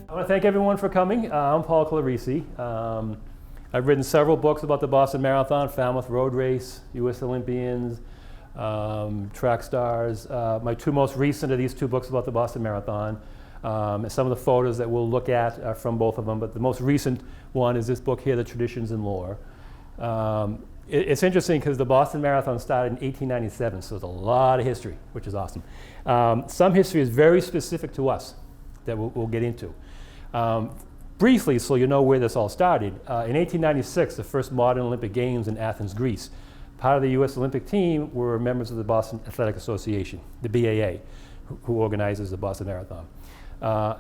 I want to thank everyone for coming. I'm Paul Clarisi. I've written several books about the Boston Marathon, Falmouth Road Race, U.S. Olympians, track stars. My two most recent are these two books about the Boston Marathon. And some of the photos that we'll look at are from both of them, but the most recent one is this book here, The Traditions and Lore. It's interesting because the Boston Marathon started in 1897, so there's a lot of history, which is awesome. Some history is very specific to us that we'll get into. Briefly, so you know where this all started, in 1896, the first modern Olympic Games in Athens, Greece. Part of the U.S. Olympic team were members of the Boston Athletic Association, the BAA, who organizes the Boston Marathon.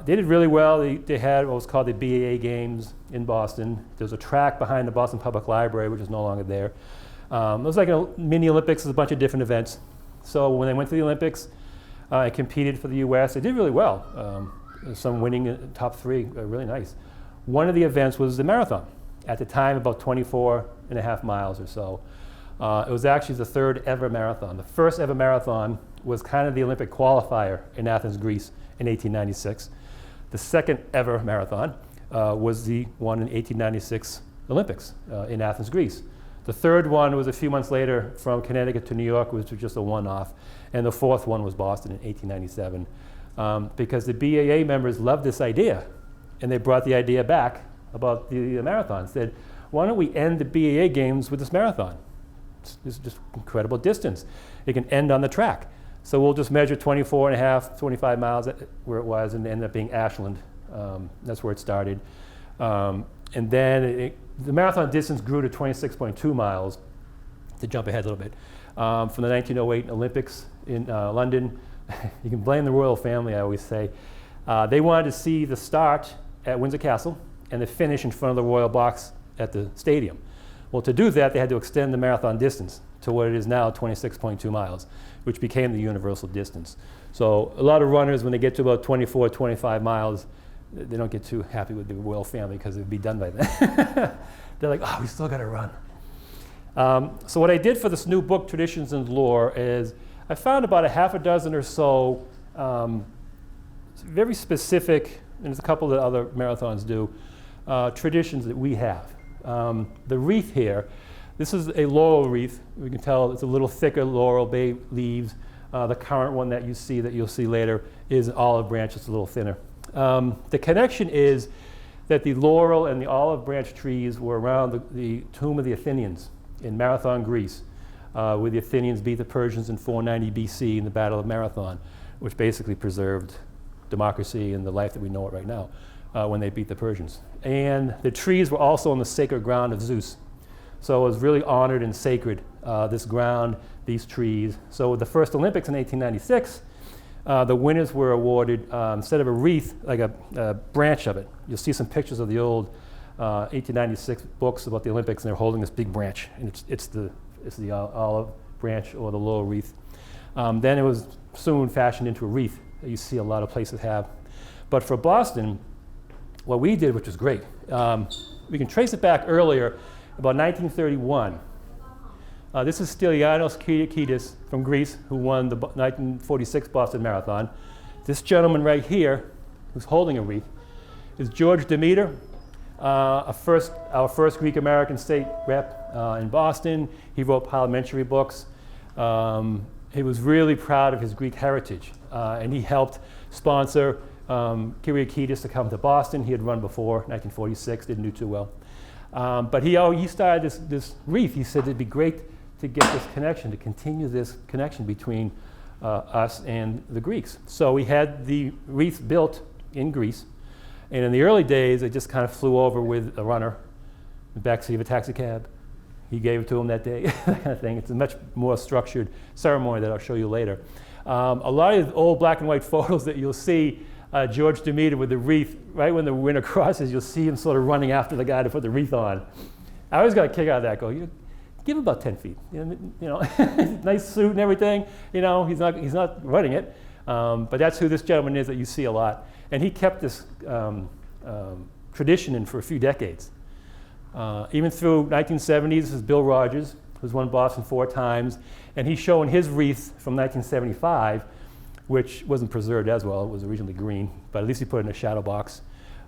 They did really well. They had what was called the BAA Games in Boston. There's a track behind the Boston Public Library, which is no longer there. It was like a mini Olympics, a bunch of different events. So when they went to the Olympics and competed for the U.S., they did really well. Some winning top three, really nice. One of the events was the marathon. At the time, about 24.5 miles or so. It was actually the third ever marathon. The first ever marathon was kind of the Olympic qualifier in Athens, Greece in 1896. The second ever marathon was the one in 1896 Olympics in Athens, Greece. The third one was a few months later from Connecticut to New York, which was just a one-off. And the fourth one was Boston in 1897. Because the BAA members loved this idea. And they brought the idea back about the marathon. Said, why don't we end the BAA Games with this marathon? It's just incredible distance. It can end on the track. So we'll just measure 24.5, 25 miles where it was, and ended up being Ashland. That's where it started. And then the marathon distance grew to 26.2 miles, to jump ahead a little bit. From the 1908 Olympics in London, you can blame the royal family, I always say. They wanted to see the start at Windsor Castle and the finish in front of the royal box at the stadium. Well, to do that, they had to extend the marathon distance to what it is now, 26.2 miles, which became the universal distance. So a lot of runners, when they get to about 24, 25 miles, they don't get too happy with the royal family because it'd be done by then. They're like, oh, we still got to run. So what I did for this new book, Traditions and Lore, is I found about a half a dozen or so very specific, and there's a couple that other marathons do, traditions that we have. The wreath here, this is a laurel wreath. We can tell it's a little thicker laurel bay leaves. The current one that you see, that you'll see later, is an olive branch. It's a little thinner. The connection is that the laurel and the olive branch trees were around the tomb of the Athenians in Marathon, Greece, where the Athenians beat the Persians in 490 BC in the Battle of Marathon, which basically preserved democracy and the life that we know it right now when they beat the Persians. And the trees were also on the sacred ground of Zeus. So it was really honored and sacred, this ground, these trees. So with the first Olympics in 1896, the winners were awarded, instead of a wreath, like a branch of it. You'll see some pictures of the old 1896 books about the Olympics, and they're holding this big branch, and it's the olive branch or the laurel wreath. Then it was soon fashioned into a wreath that you see a lot of places have. But for Boston, what we did, which was great, we can trace it back earlier, about 1931. This is Stylianos Kyriakidis from Greece, who won the 1946 Boston Marathon. This gentleman right here, who's holding a wreath, is George Demeter, our first Greek-American state rep in Boston. He wrote parliamentary books. He was really proud of his Greek heritage, and he helped sponsor Kyriakidis to come to Boston. He had run before, 1946, didn't do too well. But he started this wreath. He said it'd be great to get this connection, to continue this connection between us and the Greeks. So we had the wreath built in Greece, and in the early days, it just kind of flew over with a runner in the backseat of a taxi cab. He gave it to him that day, that kind of thing. It's a much more structured ceremony that I'll show you later. A lot of the old black and white photos that you'll see George Demeter with the wreath, right when the winner crosses, you'll see him sort of running after the guy to put the wreath on. I always got a kick out of that. Give him about 10 feet. You know, nice suit and everything. You know, he's not running it. But that's who this gentleman is that you see a lot. And he kept this tradition in for a few decades. Even through 1970s, this is Bill Rogers, who's won Boston 4 times, and he's showing his wreath from 1975, which wasn't preserved as well. It was originally green, but at least he put it in a shadow box.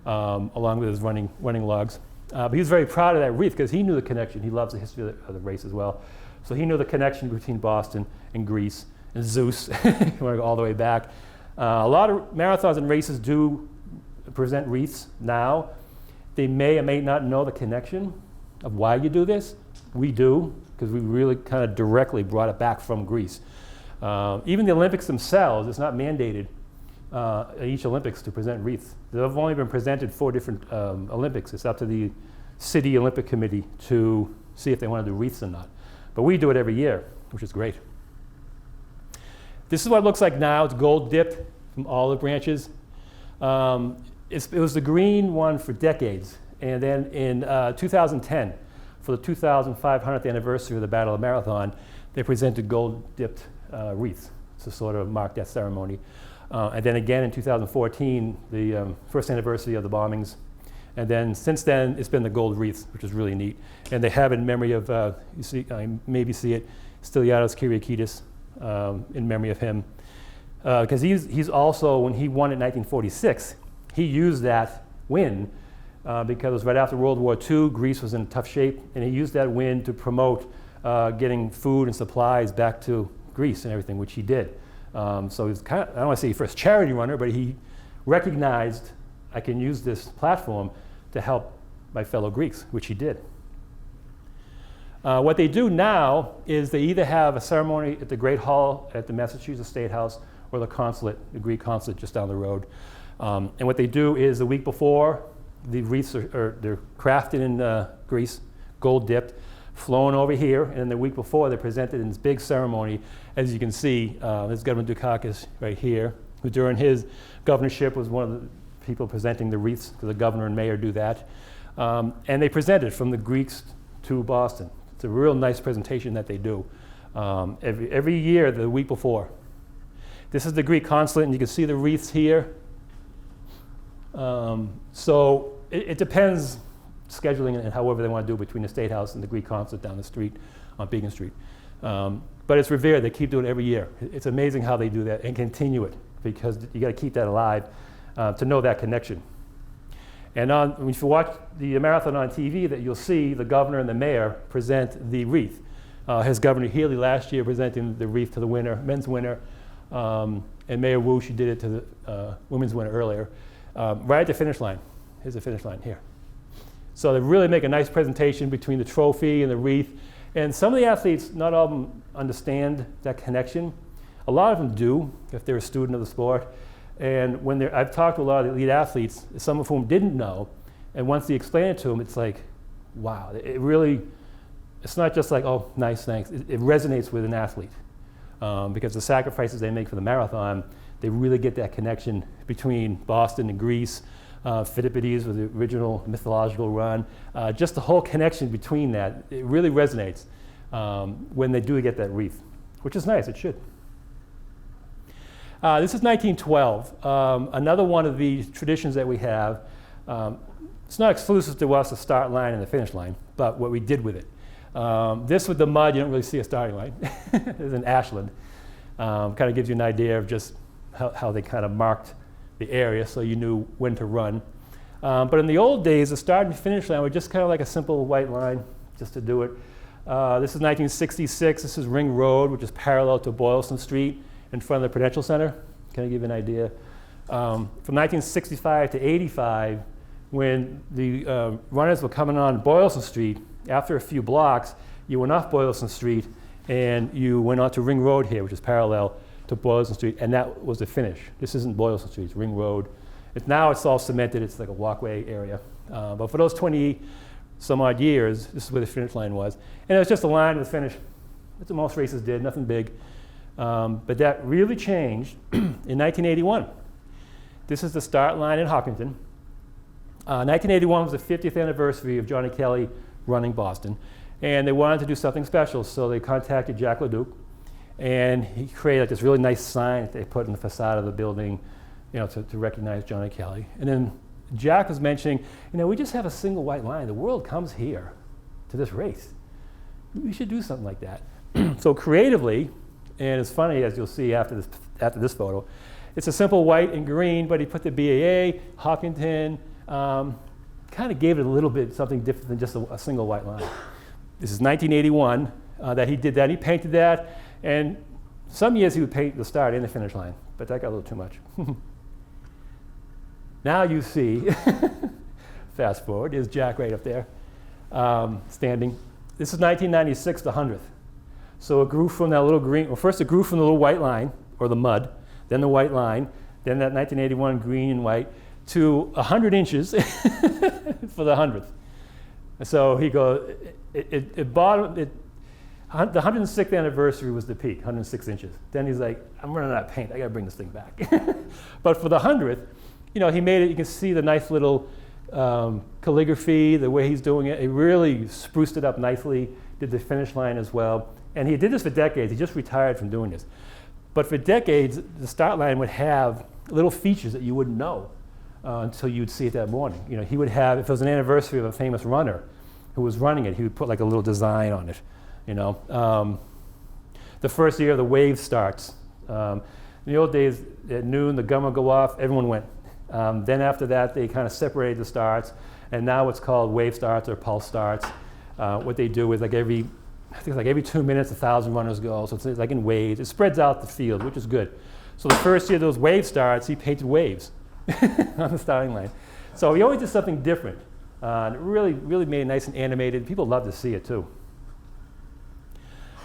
along with his running logs. But he was very proud of that wreath because he knew the connection. He loves the history of the race as well. So he knew the connection between Boston and Greece and Zeus. You want to go all the way back. A lot of marathons and races do present wreaths now. They may or may not know the connection of why you do this. We do, because we really kind of directly brought it back from Greece. Even the Olympics themselves, it's not mandated at each Olympics to present wreaths. They've only been presented 4 different Olympics. It's up to the City Olympic Committee to see if they want to do wreaths or not. But we do it every year, which is great. This is what it looks like now. It's gold dipped from all the branches. It was the green one for decades. And then in 2010, for the 2,500th anniversary of the Battle of Marathon, they presented gold dipped wreaths to sort of mark that ceremony. And then again in 2014, the first anniversary of the bombings. And then since then, it's been the gold wreath, which is really neat. And they have it in memory of, you see, maybe see it, Stylianos Kyriakidis, in memory of him. Because he's also, when he won in 1946, he used that win because it was right after World War II. Greece was in tough shape, and he used that win to promote getting food and supplies back to Greece and everything, which he did. So he's kind of, I don't want to say he first charity runner, but he recognized I can use this platform to help my fellow Greeks, which he did. What they do now is they either have a ceremony at the Great Hall at the Massachusetts State House or the consulate, the Greek consulate just down the road. And what they do is the week before, the wreaths they're crafted in Greece, gold dipped, flown over here, and then the week before they're presented in this big ceremony. As you can see, there's Governor Dukakis right here, who during his governorship was one of the people presenting the wreaths, because the governor and mayor do that. And they presented from the Greeks to Boston. It's a real nice presentation that they do every year, the week before. This is the Greek consulate, and you can see the wreaths here. So it depends, scheduling and however they want to do it between the State House and the Greek consulate down the street on Beacon Street. But it's revered. They keep doing it every year. It's amazing how they do that and continue it, because you got to keep that alive to know that connection. And if you watch the marathon on TV, that you'll see the governor and the mayor present the wreath. His Governor Healy last year presenting the wreath to the winner, men's winner, and Mayor Wu, she did it to the women's winner earlier. Right at the finish line. Here's the finish line here. So they really make a nice presentation between the trophy and the wreath. And some of the athletes, not all of them understand that connection. A lot of them do, if they're a student of the sport. And when I've talked to a lot of the elite athletes, some of whom didn't know, and once you explain it to them, it's like, wow, it really, it's not just like, oh, nice, thanks. It resonates with an athlete. Because the sacrifices they make for the marathon, they really get that connection between Boston and Greece, Philippides with the original mythological run. Just the whole connection between that, it really resonates when they do get that wreath, which is nice, it should. This is 1912, another one of the traditions that we have. It's not exclusive to us, the start line and the finish line, but what we did with it. This with the mud, you don't really see a starting line. There's an ashland. Kind of gives you an idea of just how they kind of marked the area so you knew when to run. But in the old days, the start and finish line were just kind of like a simple white line just to do it. This is 1966. This is Ring Road, which is parallel to Boylston Street in front of the Prudential Center. Can I give you an idea? From 1965 to 85, when the runners were coming on Boylston Street, after a few blocks, you went off Boylston Street and you went onto Ring Road here, which is parallel to Boylston Street, and that was the finish. This isn't Boylston Street, it's Ring Road. Now it's all cemented, it's like a walkway area. But for those 20 some odd years, this is where the finish line was. And it was just a line with a finish. That's what most races did, nothing big. But that really changed in 1981. This is the start line in Hopkinton. 1981 was the 50th anniversary of Johnny Kelly running Boston, and they wanted to do something special, so they contacted Jack LeDuc, and he created like this really nice sign that they put in the facade of the building, to recognize Johnny Kelly. And then Jack was mentioning, we just have a single white line. The world comes here to this race. We should do something like that. So creatively, and it's funny, as you'll see after this photo, it's a simple white and green, but he put the BAA, Hopkinton, kind of gave it a little bit something different than just a single white line. This is 1981 that he did that. He painted that, and some years he would paint the start and the finish line, but that got a little too much. Now you see, fast forward, is Jack right up there, standing. This is 1996, the 100th. So it grew from that little green, well, first it grew from the little white line, or the mud, then the white line, then that 1981 green and white, to 100 inches for the 100th. So he goes, the 106th anniversary was the peak, 106 inches. Then he's like, I'm running out of paint, I gotta bring this thing back. But for the 100th, you know, he made it, you can see the nice little calligraphy, the way he's doing it. He really spruced it up nicely, did the finish line as well. And he did this for decades, he just retired from doing this. But for decades, the start line would have little features that you wouldn't know until you'd see it that morning. You know, he would have, if it was an anniversary of a famous runner who was running it, he would put like a little design on it, you know. The first year the wave starts. In the old days, at noon, the gun would go off, everyone went. Then after that, they kind of separated the starts, and now it's called wave starts or pulse starts. What they do is like every 2 minutes, 1,000 runners go, so it's like in waves. It spreads out the field, which is good. So the first year those wave starts, he painted waves on the starting line. So he always did something different. And it really made it nice and animated. People love to see it too.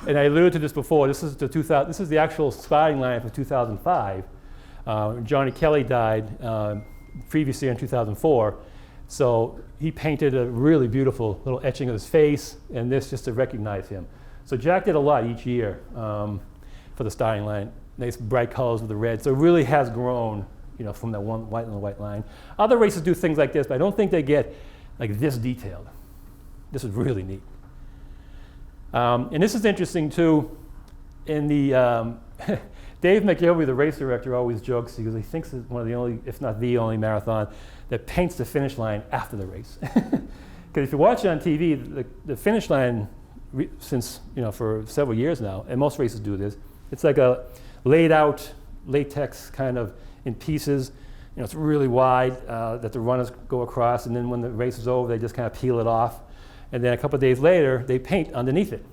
And I alluded to this before. This is the actual starting line for 2005. Johnny Kelly died previous year in 2004. So he painted a really beautiful little etching of his face, and this just to recognize him. So Jack did a lot each year for the starting line. Nice bright colors with the red. So it really has grown, you know, from that one white and the white line. Other races do things like this, but I don't think they get like this detailed. This is really neat. And this is interesting too. In the Dave McGilvey, the race director, always jokes because he thinks it's one of the only, if not the only, marathon that paints the finish line after the race. Because if you watch it on TV, the finish line, since, you know, for several years now, and most races do this, it's like a laid out latex kind of in pieces. You know, it's really wide that the runners go across, and then when the race is over, they just kind of peel it off. And then a couple of days later, they paint underneath it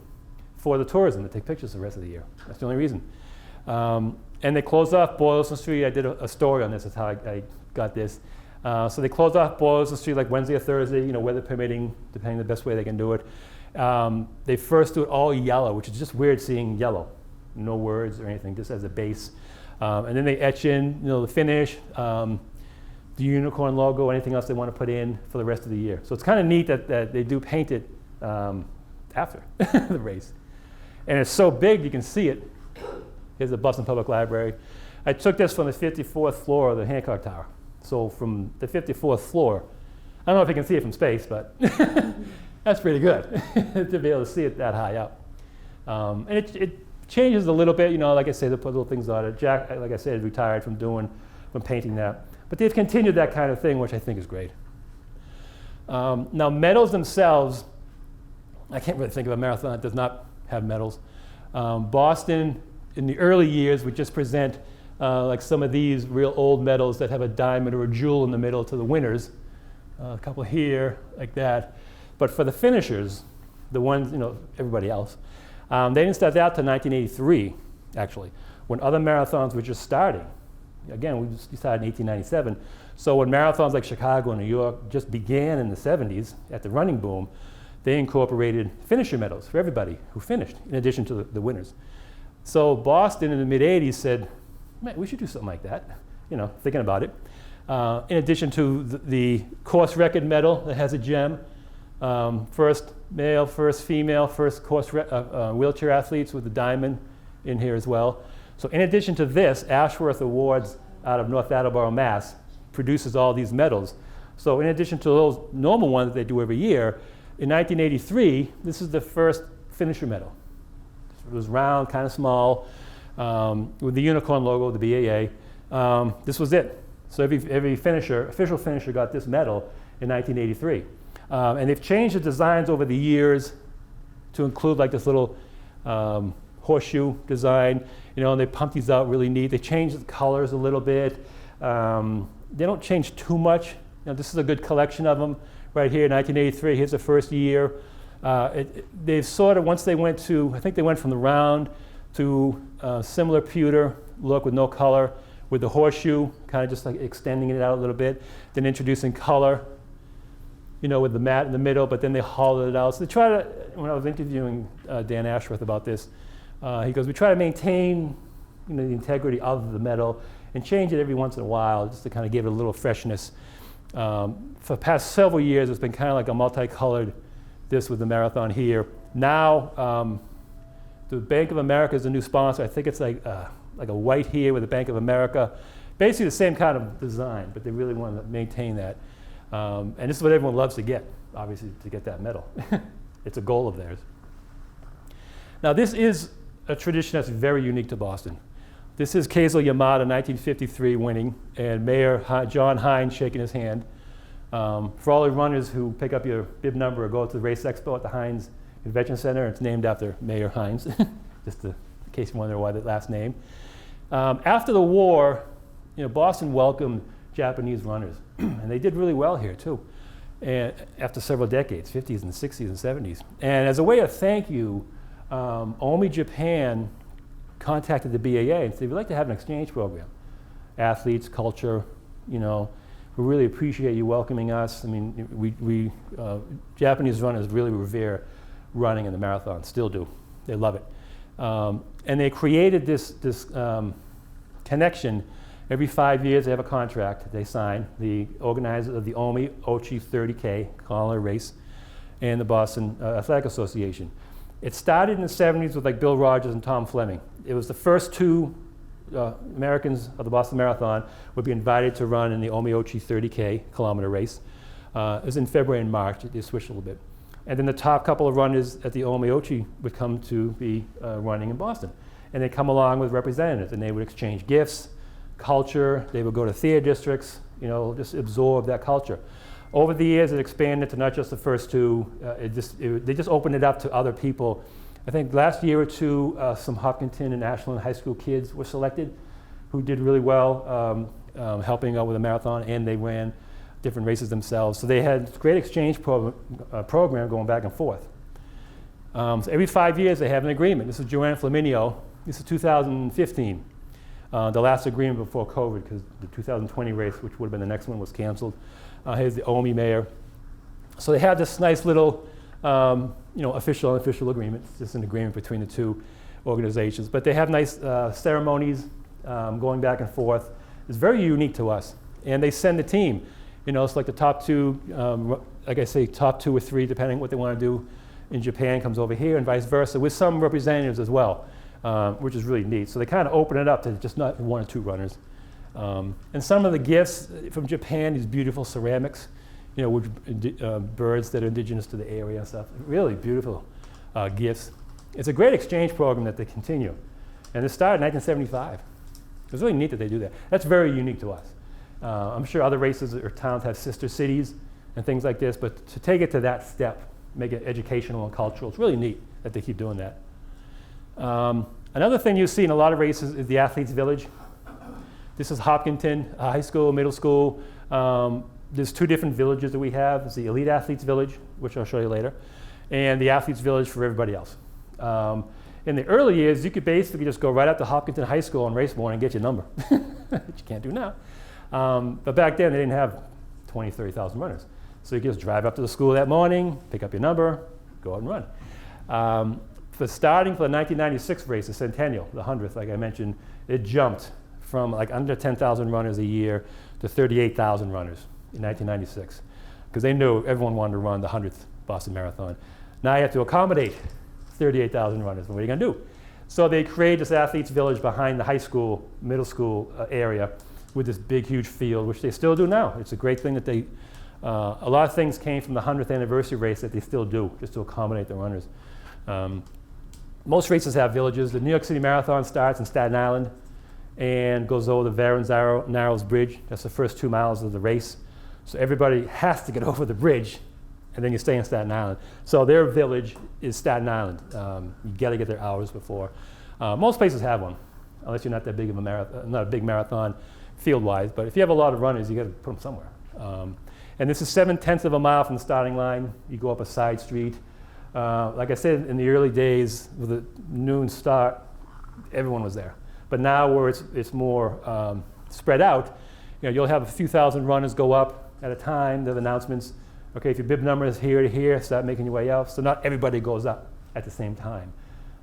for the tourism to take pictures the rest of the year. That's the only reason. And they closed off Boylston Street. I did a story on this, that's how I got this. So they closed off Boylston Street like Wednesday or Thursday, you know, weather permitting, depending the best way they can do it. They first do it all yellow, which is just weird seeing yellow. No words or anything, just as a base. And then they etch in, you know, the finish, the unicorn logo, anything else they want to put in for the rest of the year. So it's kind of neat that they do paint it after the race. And it's so big you can see it. Here's the Boston Public Library. I took this from the 54th floor of the Hancock Tower. So from the 54th floor, I don't know if you can see it from space, but that's pretty good to be able to see it that high up. And it changes a little bit, you know, like I said, they put little things on it. Jack, like I said, retired from painting that. But they've continued that kind of thing, which I think is great. Now, medals themselves, I can't really think of a marathon that does not have medals. Boston, in the early years, would just present like some of these real old medals that have a diamond or a jewel in the middle to the winners. A couple here, like that. But for the finishers, the ones, you know, everybody else, they didn't start out till 1983, actually, when other marathons were just starting. Again, we started in 1897. So when marathons like Chicago and New York just began in the 70s at the running boom, they incorporated finisher medals for everybody who finished, in addition to the winners. So Boston in the mid-'80s said, man, we should do something like that, you know, thinking about it. In addition to the course record medal that has a gem, first male, first female, first course wheelchair athletes with the diamond in here as well. So in addition to this, Ashworth Awards out of North Attleboro, Mass. produces all these medals. So in addition to those normal ones that they do every year, in 1983, this is the first finisher medal. It was round, kind of small, with the unicorn logo, the BAA. This was it. So every finisher, official finisher, got this medal in 1983. And they've changed the designs over the years to include like this little horseshoe design, you know, and they pump these out really neat. They change the colors a little bit. They don't change too much this is a good collection of them right here, 1983. Here's the first year. They've sort of, once they went to, I think they went from the round to similar pewter look with no color, with the horseshoe, kind of just like extending it out a little bit, then introducing color, with the mat in the middle, but then they hollowed it out. So they try to, when I was interviewing Dan Ashworth about this, he goes, we try to maintain the integrity of the metal and change it every once in a while just to kind of give it a little freshness. For the past several years, it's been kind of like a multicolored this with the marathon here. Now, the Bank of America is the new sponsor. I think it's like a white here with the Bank of America. Basically the same kind of design, but they really want to maintain that. And this is what everyone loves to get, obviously, to get that medal. It's a goal of theirs. Now, this is a tradition that's very unique to Boston. This is Keizo Yamada, 1953 winning, and Mayor John Hines shaking his hand. For all the runners who pick up your bib number or go to the race expo at the Hines Convention Center, it's named after Mayor Hines, just in case you wonder why that last name. After the war, Boston welcomed Japanese runners, and they did really well here too. And after several decades, 50s and 60s and 70s. And as a way of thank you, Omi Japan contacted the BAA and said, we'd like to have an exchange program. Athletes, culture, we really appreciate you welcoming us. I mean, we Japanese runners really revere running in the marathon, still do. They love it. And they created this connection. Every 5 years they have a contract they sign, the organizers of the Omi Ochi 30K collar race and the Boston Athletic Association. It started in the 70s with like Bill Rogers and Tom Fleming. It was the first two Americans of the Boston Marathon would be invited to run in the Omi Ochi 30K kilometer race. It was in February and March. They switched a little bit. And then the top couple of runners at the Omi Ochi would come to be running in Boston. And they'd come along with representatives, and they would exchange gifts, culture. They would go to theater districts, just absorb that culture. Over the years, it expanded to not just the first two. They just opened it up to other people. I think last year or two, some Hopkinton and Ashland high school kids were selected who did really well, helping out with a marathon, and they ran different races themselves. So they had a great exchange program going back and forth. So every 5 years, they have an agreement. This is Joanne Flaminio. This is 2015. The last agreement before COVID, because the 2020 race, which would have been the next one, was canceled. Here's the Omi mayor. So they had this nice little, official and unofficial agreement. It's just an agreement between the two organizations. But they have nice ceremonies going back and forth. It's very unique to us. And they send a team. It's like the top two, like I say, top 2 or 3, depending what they want to do in Japan, comes over here, and vice versa, with some representatives as well. Which is really neat. So they kind of open it up to just not 1 or 2 runners. And some of the gifts from Japan, these beautiful ceramics, with birds that are indigenous to the area and stuff. Really beautiful gifts. It's a great exchange program that they continue. And it started in 1975. It's really neat that they do that. That's very unique to us. I'm sure other races or towns have sister cities and things like this, but to take it to that step, make it educational and cultural, it's really neat that they keep doing that. Another thing you see in a lot of races is the athletes' village. This is Hopkinton High School, middle school. There's 2 different villages that we have. There's the elite athletes village, which I'll show you later, and the athletes village for everybody else. In the early years, you could basically just go right up to Hopkinton High School on race morning and get your number, which you can't do now. But back then, they didn't have 20, 30,000 runners. So you could just drive up to the school that morning, pick up your number, go out and run. Starting for the 1996 race, the Centennial, the 100th, like I mentioned, it jumped from like under 10,000 runners a year to 38,000 runners in 1996, because they knew everyone wanted to run the 100th Boston Marathon. Now you have to accommodate 38,000 runners. What are you going to do? So they created this athletes village behind the high school, middle school area with this big, huge field, which they still do now. It's a great thing that they, a lot of things came from the 100th anniversary race that they still do, just to accommodate the runners. Most races have villages. The New York City Marathon starts in Staten Island and goes over the Narrows Bridge. That's the first 2 miles of the race. So everybody has to get over the bridge, and then you stay in Staten Island. So their village is Staten Island. You got to get there hours before. Most places have one, unless you're not that big of a marathon, not a big marathon field-wise. But if you have a lot of runners, you got to put them somewhere. And this is 7/10 of a mile from the starting line. You go up a side street. Like I said, in the early days with the noon start, everyone was there. But now where it's more spread out, you'll have a few thousand runners go up at a time. There's announcements. Okay, if your bib number is here to here, start making your way up. So not everybody goes up at the same time.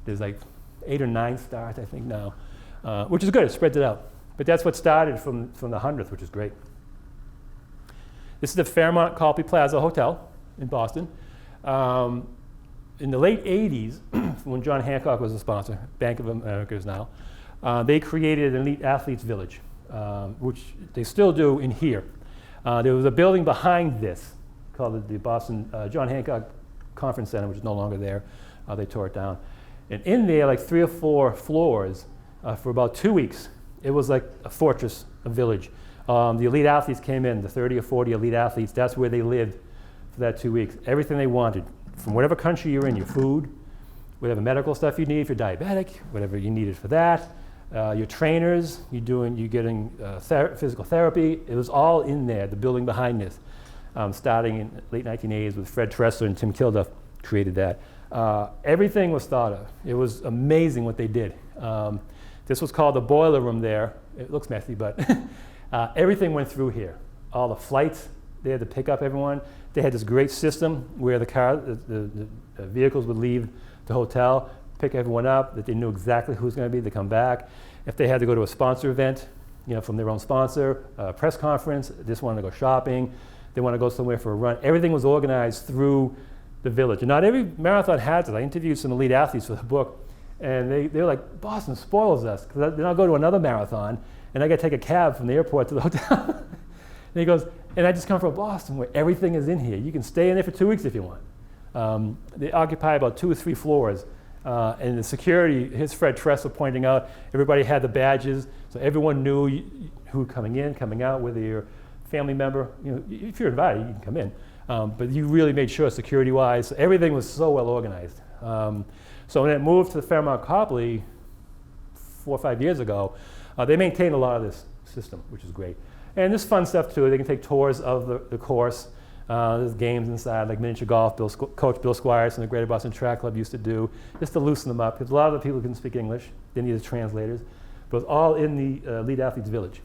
There's like 8 or 9 starts, I think now, which is good. It spreads it out. But that's what started from the 100th, which is great. This is the Fairmont Copley Plaza Hotel in Boston. In the late 80s, when John Hancock was a sponsor, Bank of America is now, they created an elite athletes village, which they still do in here. There was a building behind this called the Boston John Hancock Conference Center, which is no longer there. They tore it down. And in there, like 3 or 4 floors, for about 2 weeks, it was like a fortress, a village. The elite athletes came in, the 30 or 40 elite athletes, that's where they lived for that 2 weeks. Everything they wanted, from whatever country you're in, your food, whatever medical stuff you need if you're diabetic, whatever you needed for that, your trainers, you're getting physical therapy. It was all in there, the building behind this, starting in the late 1980s with Fred Tressler and Tim Kilduff created that. Everything was thought of. It was amazing what they did. This was called the boiler room there. It looks messy, but everything went through here. All the flights, they had to pick up everyone. They had this great system where the vehicles would leave the hotel, pick everyone up, that they knew exactly who's going to be to come back. If they had to go to a sponsor event, from their own sponsor, a press conference, they just wanted to go shopping, they want to go somewhere for a run. Everything was organized through the village. And not every marathon has it. I interviewed some elite athletes for the book, and they're like, Boston spoils us, because then I'll go to another marathon, and I got to take a cab from the airport to the hotel. And he goes, and I just come from Boston where everything is in here. You can stay in there for 2 weeks if you want. They occupy about 2 or 3 floors. And the security, here's Fred Tressler pointing out, everybody had the badges, so everyone knew who coming in, coming out, whether you're a family member. If you're invited, you can come in. But you really made sure security-wise, so everything was so well organized. So when it moved to the Fairmont Copley 4 or 5 years ago, they maintained a lot of this system, which is great. And there's fun stuff too. They can take tours of the course. There's games inside, like miniature golf. Coach Bill Squires from the Greater Boston Track Club used to do, just to loosen them up. Because a lot of the people couldn't speak English. They needed translators. But it was all in the Elite Athletes Village.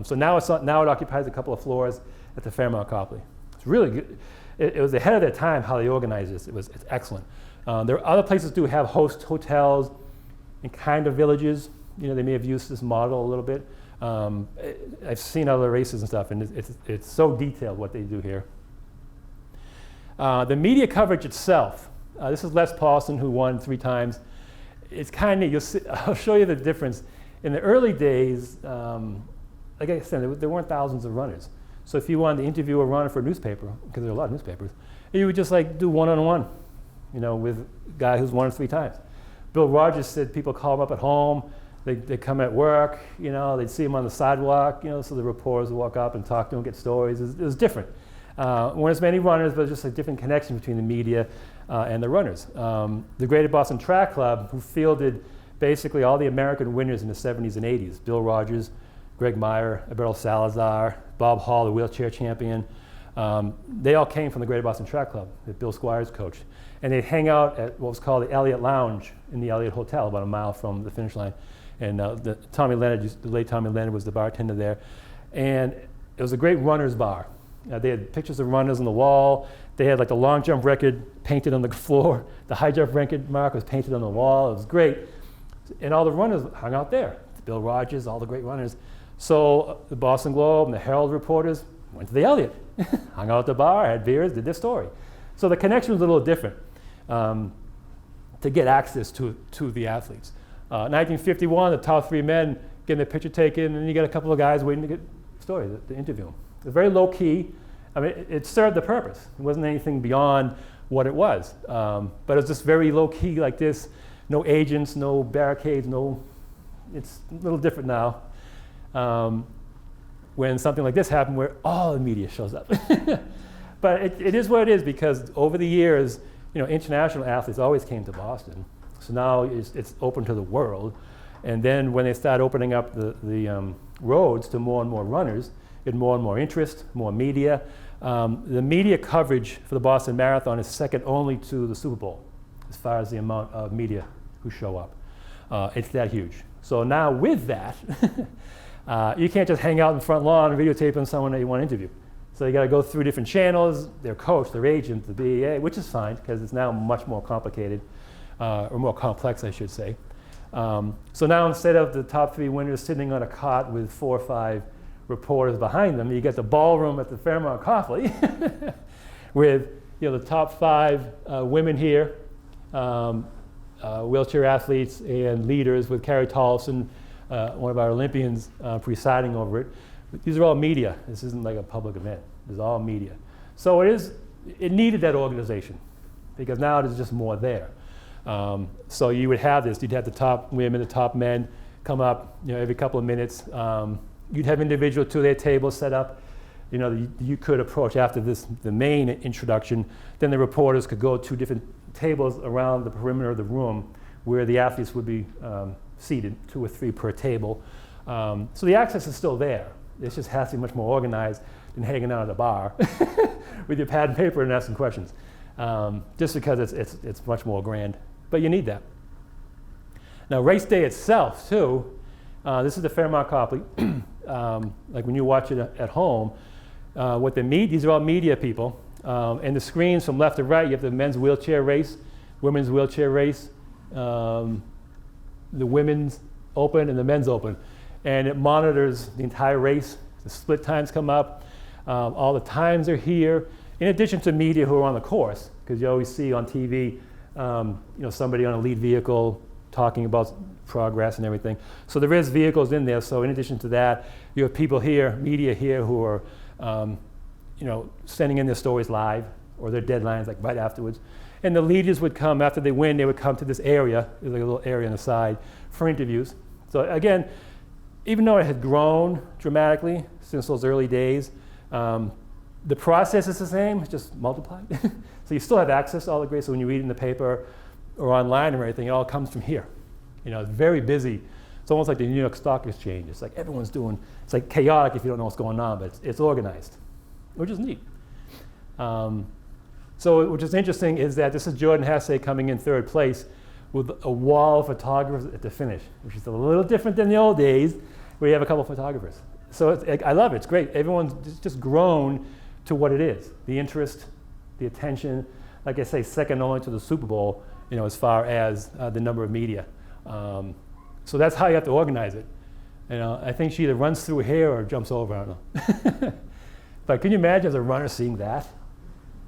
So now it occupies a couple of floors at the Fairmont Copley. It's really good. It was ahead of their time how they organized this. It's excellent. There are other places do have host hotels and kind of villages. They may have used this model a little bit. I've seen other races and stuff, and it's so detailed what they do here. The media coverage itself, this is Les Paulson, who won 3 times. It's kind of neat. I'll show you the difference. In the early days, like I said, there weren't thousands of runners. So if you wanted to interview a runner for a newspaper, because there are a lot of newspapers, you would just do one-on-one, with a guy who's won 3 times. Bill Rogers said people call him up at home. They come at work, they'd see him on the sidewalk, so the reporters would walk up and talk to him, get stories. It was different. Weren't as many runners, but just a different connection between the media and the runners. The Greater Boston Track Club, who fielded basically all the American winners in the 70s and 80s, Bill Rogers, Greg Meyer, Alberto Salazar, Bob Hall, the wheelchair champion, they all came from the Greater Boston Track Club that Bill Squires coached. And they'd hang out at what was called the Elliott Lounge in the Elliott Hotel, about a mile from the finish line. And the late Tommy Leonard was the bartender there. And it was a great runner's bar. They had pictures of runners on the wall. They had like the long jump record painted on the floor. The high jump record mark was painted on the wall. It was great. And all the runners hung out there. Bill Rogers, all the great runners. So the Boston Globe and the Herald reporters went to the Elliott, hung out at the bar, had beers, did their story. So the connection was a little different to get access to the athletes. 1951, the top 3 men getting their picture taken, and then you get a couple of guys waiting to get stories, to interview them. It was very low key. I mean, it served the purpose. It wasn't anything beyond what it was. But it was just very low key like this. No agents, no barricades, it's a little different now. When something like this happened where all the media shows up. But it is what it is, because over the years, international athletes always came to Boston. So now it's open to the world. And then when they start opening up the roads to more and more runners, get more and more interest, more media. The media coverage for the Boston Marathon is second only to the Super Bowl as far as the amount of media who show up. It's that huge. So now with that, you can't just hang out in the front lawn and videotaping someone that you want to interview. So you got to go through different channels, their coach, their agent, the BEA, which is fine because it's now much more complicated, or more complex, I should say. So now instead of the top 3 winners sitting on a cot with 4 or 5 reporters behind them, you get the ballroom at the Fairmont Copley with the top 5 women here, wheelchair athletes and leaders, with Carrie Tollefson, one of our Olympians, presiding over it. These are all media. This isn't like a public event. This is all media. So it needed that organization because now there's just more there. So you would have this. You'd have the top women, the top men come up every couple of minutes. You'd have individual to their table set up. You could approach after the main introduction. Then the reporters could go to different tables around the perimeter of the room where the athletes would be seated, 2 or 3 per table. So the access is still there. It just has to be much more organized than hanging out at a bar with your pad and paper and asking questions. Just because it's much more grand. But you need that. Now race day itself too, this is the Fairmont Copley. Like when you watch it at home, these are all media people. And the screens from left to right, you have the men's wheelchair race, women's wheelchair race, the women's open and the men's open. And it monitors the entire race. The split times come up. All the times are here. In addition to media who are on the course, because you always see on TV, somebody on a lead vehicle talking about progress and everything. So there is vehicles in there. So in addition to that, you have people here, media here, who are, sending in their stories live or their deadlines like right afterwards. And the leaders would come after they win. They would come to this area. There's like a little area on the side for interviews. So again, even though it had grown dramatically since those early days, the process is the same, it's just multiplied. So you still have access to all the grades. So when you read in the paper or online or anything, it all comes from here. It's very busy. It's almost like the New York Stock Exchange. It's like everyone's it's like chaotic if you don't know what's going on, but it's organized, which is neat. So which is interesting is that this is Jordan Hasse coming in 3rd place with a wall of photographers at the finish, which is a little different than the old days where you have a couple of photographers. So I love it, it's great. Everyone's just grown to what it is. The interest, the attention, like I say, second only to the Super Bowl, as far as the number of media. So that's how you have to organize it. I think she either runs through here or jumps over, I don't know. But can you imagine as a runner seeing that?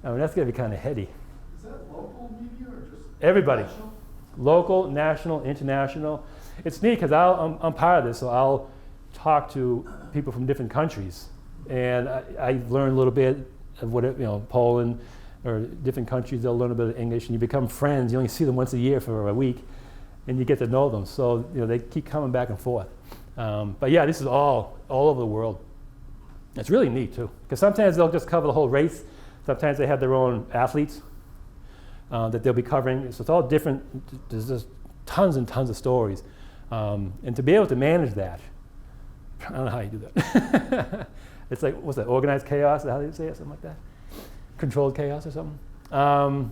That's gonna be kind of heady. Is that local media or just everybody? national? Local, national, international. It's neat because I'm part of this, so I'll talk to people from different countries, and I learn a little bit of what Poland or different countries. They'll learn a bit of English, and you become friends. You only see them once a year for a week, and you get to know them. So they keep coming back and forth. But yeah, this is all over the world. It's really neat too, because sometimes they'll just cover the whole race. Sometimes they have their own athletes that they'll be covering. So it's all different. There's just tons and tons of stories. And to be able to manage that, I don't know how you do that. It's like, what's that, organized chaos? Is that how you say it, something like that? Controlled chaos or something?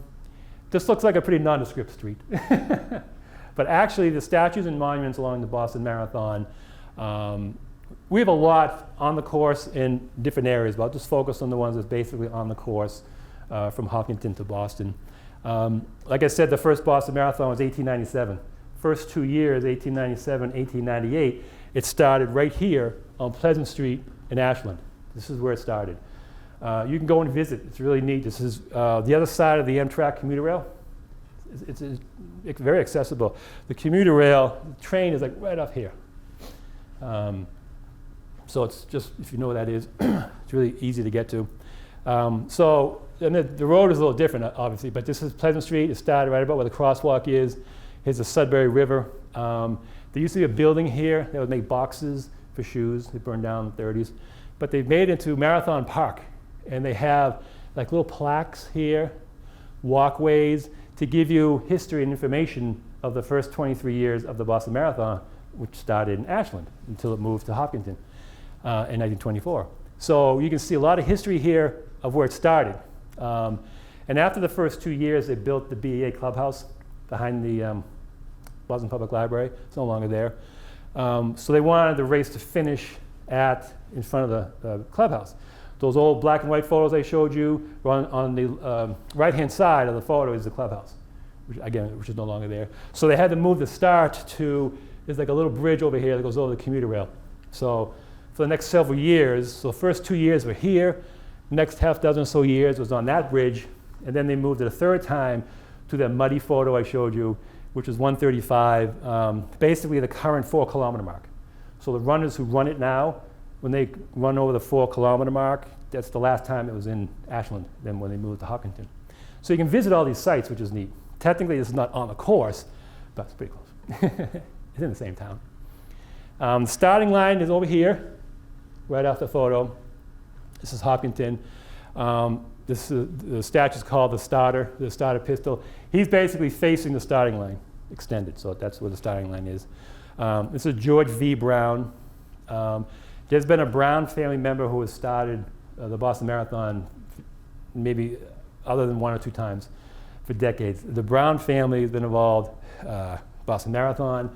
This looks like a pretty nondescript street. But actually, the statues and monuments along the Boston Marathon, we have a lot on the course in different areas, but I'll just focus on the ones that's basically on the course from Hopkinton to Boston. Like I said, the first Boston Marathon was 1897. First 2 years, 1897, 1898, it started right here on Pleasant Street in Ashland. This is where it started. You can go and visit. It's really neat. This is the other side of the Amtrak commuter rail. It's very accessible. The commuter rail, the train is like right up here. So it's just, if you know what that is, it's really easy to get to. So and the road is a little different, obviously, but this is Pleasant Street. It started right about where the crosswalk is. Here's the Sudbury River. There used to be a building here that would make boxes for shoes. They burned down in the 30s. But they've made it into Marathon Park. And they have like little plaques here, walkways, to give you history and information of the first 23 years of the Boston Marathon, which started in Ashland until it moved to Hopkinton in 1924. So you can see a lot of history here of where it started. And after the first 2 years, they built the BEA clubhouse behind the Boston Public Library. It's no longer there. So they wanted the race to finish in front of the clubhouse. Those old black and white photos I showed you were on the right-hand side of the photo is the clubhouse, which is no longer there. So they had to move the start to, there's like a little bridge over here that goes over the commuter rail. So for the next several years, so the first 2 years were here, next half dozen or so years was on that bridge, and then they moved it a third time to that muddy photo I showed you, which is 135, basically the current 4-kilometer mark. So the runners who run it now, when they run over the 4-kilometer mark, that's the last time it was in Ashland, then when they moved to Hopkinton. So you can visit all these sites, which is neat. Technically, this is not on the course, but it's pretty close. It's in the same town. The starting line is over here, right off the photo. This is Hopkinton. The statue is called the starter pistol. He's basically facing the starting line, extended, so that's where the starting line is. This is George V. Brown. There's been a Brown family member who has started the Boston Marathon maybe other than 1 or 2 times for decades. The Brown family has been involved, Boston Marathon,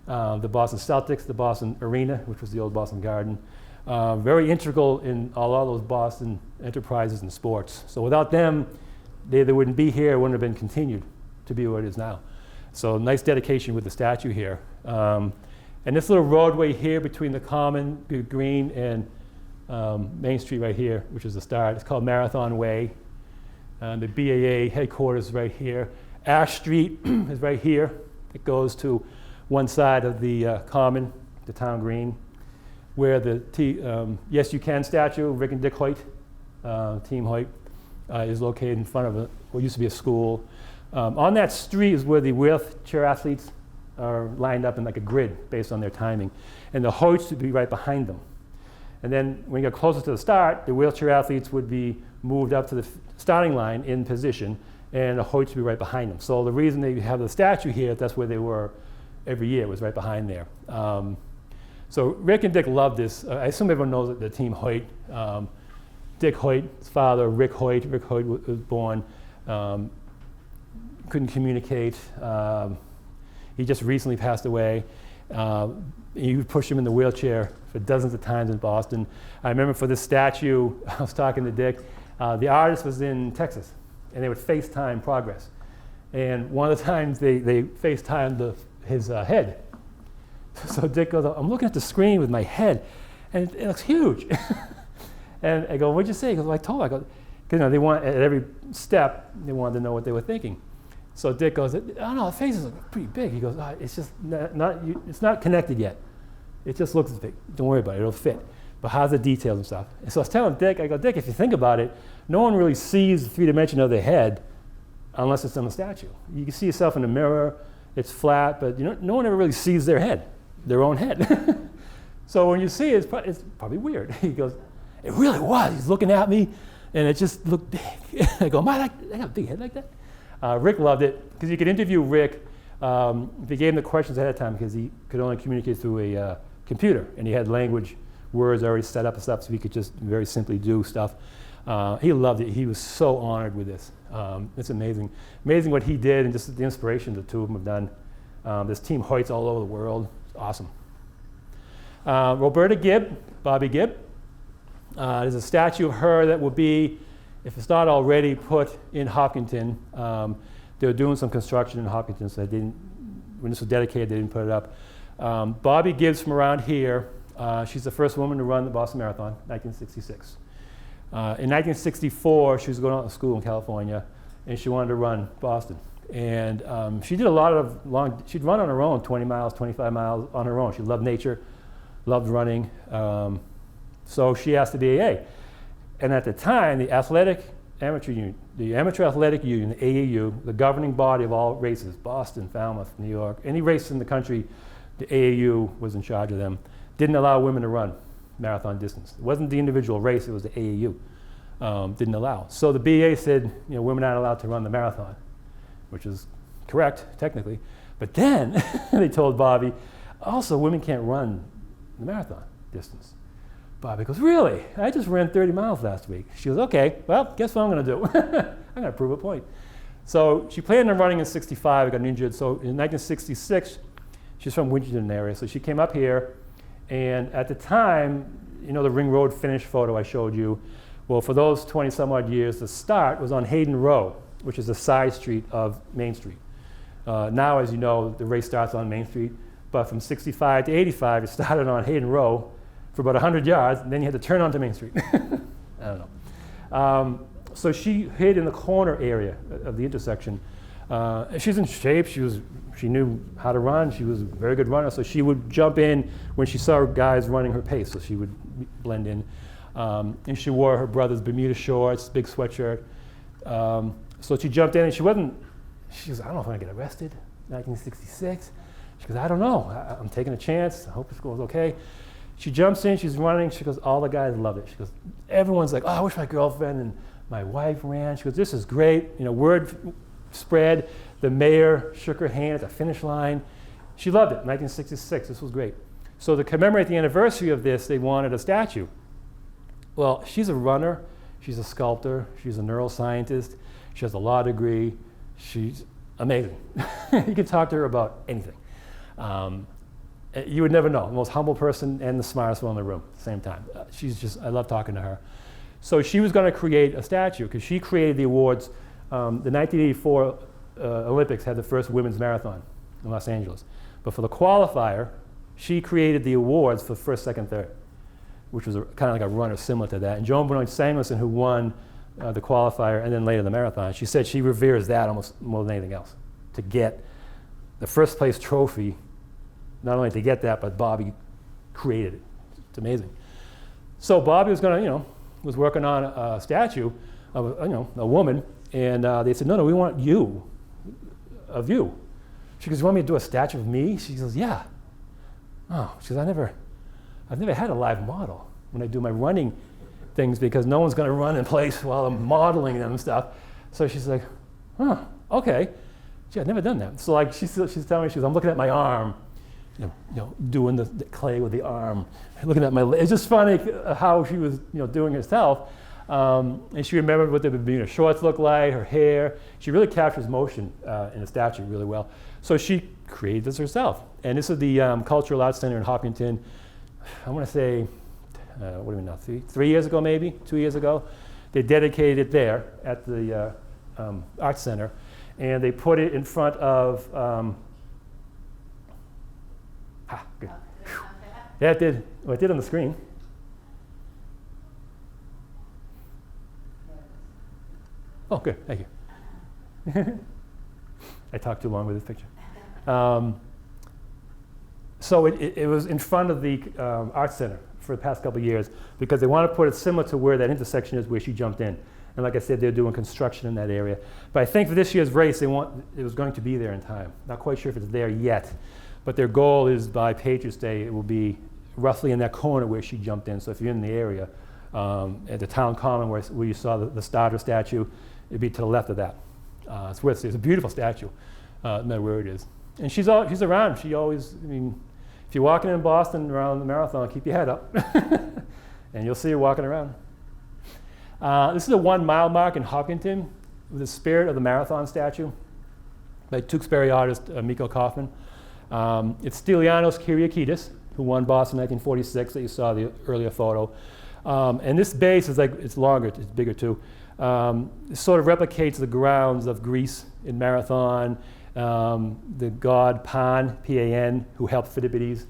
the Boston Celtics, the Boston Arena, which was the old Boston Garden. Very integral in all those Boston enterprises and sports. So without them, they wouldn't be here, it wouldn't have been continued to be what it is now. So nice dedication with the statue here. And this little roadway here between the Common, Green, and Main Street right here, which is the start, it's called Marathon Way. The BAA headquarters is right here. Ash Street is right here. It goes to one side of the Common, the town green, where the Yes You Can statue, Rick and Dick Hoyt, Team Hoyt, is located in front of what used to be a school. On that street is where the wheelchair athletes are lined up in like a grid based on their timing. And the Hoyts would be right behind them. And then when you get closer to the start, the wheelchair athletes would be moved up to the starting line in position, and the Hoyts would be right behind them. So the reason they have the statue here, that's where they were every year, was right behind there. So Rick and Dick loved this. I assume everyone knows the Team Hoyt. Dick Hoyt, his father, Rick Hoyt. Rick Hoyt was born, couldn't communicate. He just recently passed away. You would push him in the wheelchair for dozens of times in Boston. I remember for this statue, I was talking to Dick, the artist was in Texas, and they would FaceTime progress. And one of the times they FaceTimed his head. So Dick goes, I'm looking at the screen with my head, and it looks huge. And I go, what'd you say? He goes, well, I told him. I go, because they want, at every step, they wanted to know what they were thinking. So Dick goes, oh no, the face is pretty big. He goes, it's just it's not connected yet. It just looks big. Don't worry about it, it'll fit. But how's the details and stuff? And so I was telling Dick, I go, Dick, if you think about it, no one really sees the 3 dimension of their head unless it's on the statue. You can see yourself in the mirror, it's flat, but no one ever really sees their head, their own head. So when you see it, it's probably weird. He goes, it really was. He's looking at me, and it just looked big. I go, I got a big head like that? Rick loved it, because you could interview Rick if you gave him the questions ahead of time, because he could only communicate through a computer, and he had language, words already set up and stuff, so he could just very simply do stuff. He loved it. He was so honored with this. It's amazing. Amazing what he did, and just the inspiration the two of them have done. There's Team Hoyts all over the world. It's awesome. Roberta Gibb, Bobby Gibb. There's a statue of her that will be, if it's not already, put in Hopkinton. They were doing some construction in Hopkinton, so when this was dedicated, they didn't put it up. Bobby Gibbs from around here, she's the first woman to run the Boston Marathon, 1966. In 1964, she was going to school in California, and she wanted to run Boston. And she did a lot of she'd run on her own, 20 miles, 25 miles on her own. She loved nature, loved running. So she asked the BAA. And at the time, the Amateur Athletic Union, the AAU, the governing body of all races, Boston, Falmouth, New York, any race in the country, the AAU was in charge of them, didn't allow women to run marathon distance. It wasn't the individual race, it was the AAU. Didn't allow. So the BAA said, women aren't allowed to run the marathon, which is correct, technically. But then they told Bobby, Also, women can't run the marathon distance. Bobby goes, really? I just ran 30 miles last week. She goes, okay, well, guess what I'm going to do? I'm going to prove a point. So she planned on running in 65, got injured. So in 1966, she's from Winchendon area, so she came up here. And at the time, you know the Ring Road finish photo I showed you? Well, for those 20 some odd years, the start was on Hayden Row, which is a side street of Main Street. Now, as you know, the race starts on Main Street, but from 65 to 85, it started on Hayden Row for about 100 yards, and then you had to turn onto Main Street. I don't know. So she hid in the corner area of the intersection. She's in shape. She knew how to run. She was a very good runner, so she would jump in when she saw guys running her pace, so she would blend in. And she wore her brother's Bermuda shorts, big sweatshirt. So she jumped in, and she goes, I don't know if I'm going to get arrested. 1966. She goes, I don't know. I'm taking a chance. I hope this goes okay. She jumps in, she's running. She goes, all the guys love it. She goes, everyone's like, oh, I wish my girlfriend and my wife ran. She goes, this is great. You know, word spread. The mayor shook her hand at the finish line. She loved it, 1966. This was great. So to commemorate the anniversary of this, they wanted a statue. Well, she's a runner. She's a sculptor. She's a neuroscientist. She has a law degree. She's amazing. You can talk to her about anything. You would never know. The most humble person and the smartest one in the room at the same time. I love talking to her. So she was going to create a statue because she created the awards. The 1984 Olympics had the first women's marathon in Los Angeles. But for the qualifier, she created the awards for first, second, third, which was kind of like a runner similar to that. And Joan Benoit Samuelson, who won the qualifier and then later the marathon, she said she reveres that almost more than anything else, to get the first place trophy. Not only to get that, but Bobby created it. It's amazing. So Bobby was going to, was working on a statue of, a woman, and they said, no, we want you, of you. She goes, you want me to do a statue of me? She goes, yeah. Oh, she goes, I've never had a live model when I do my running things because no one's going to run in place while I'm modeling them and stuff. So she's like, okay. Gee, I've never done that. So like she's telling me, I'm looking at my arm, doing the clay with the arm, looking at my leg. It's just funny how she was, doing herself. And she remembered what the Bermuda shorts looked like, her hair. She really captures motion in the statue really well. So she created this herself. And this is the Cultural Arts Center in Hopkinton. I want to say, what do we know, 3 years ago maybe, 2 years ago. They dedicated it there at the Arts Center. And they put it in front of, good. Yeah, it did. Well, it did on the screen. Oh, good, thank you. I talked too long with this picture. So it was in front of the Arts Center for the past couple of years because they want to put it similar to where that intersection is where she jumped in. And like I said, they're doing construction in that area. But I think for this year's race, it was going to be there in time. Not quite sure if it's there yet, but their goal is by Patriots Day, it will be roughly in that corner where she jumped in. So if you're in the area, at the town common where you saw the starter statue, it'd be to the left of that. It's a beautiful statue, no matter where it is. And she's around. She always, if you're walking in Boston around the marathon, keep your head up, and you'll see her walking around. This is a 1 mile mark in Hopkinton with the spirit of the marathon statue by Tewksbury artist Mikko Kaufman. It's Stylianos Kyriakidis, who won Boston in 1946 that you saw the earlier photo. And this base is it's longer, it's bigger too. It sort of replicates the grounds of Greece in marathon. The god Pan, P-A-N, who helped Philippides,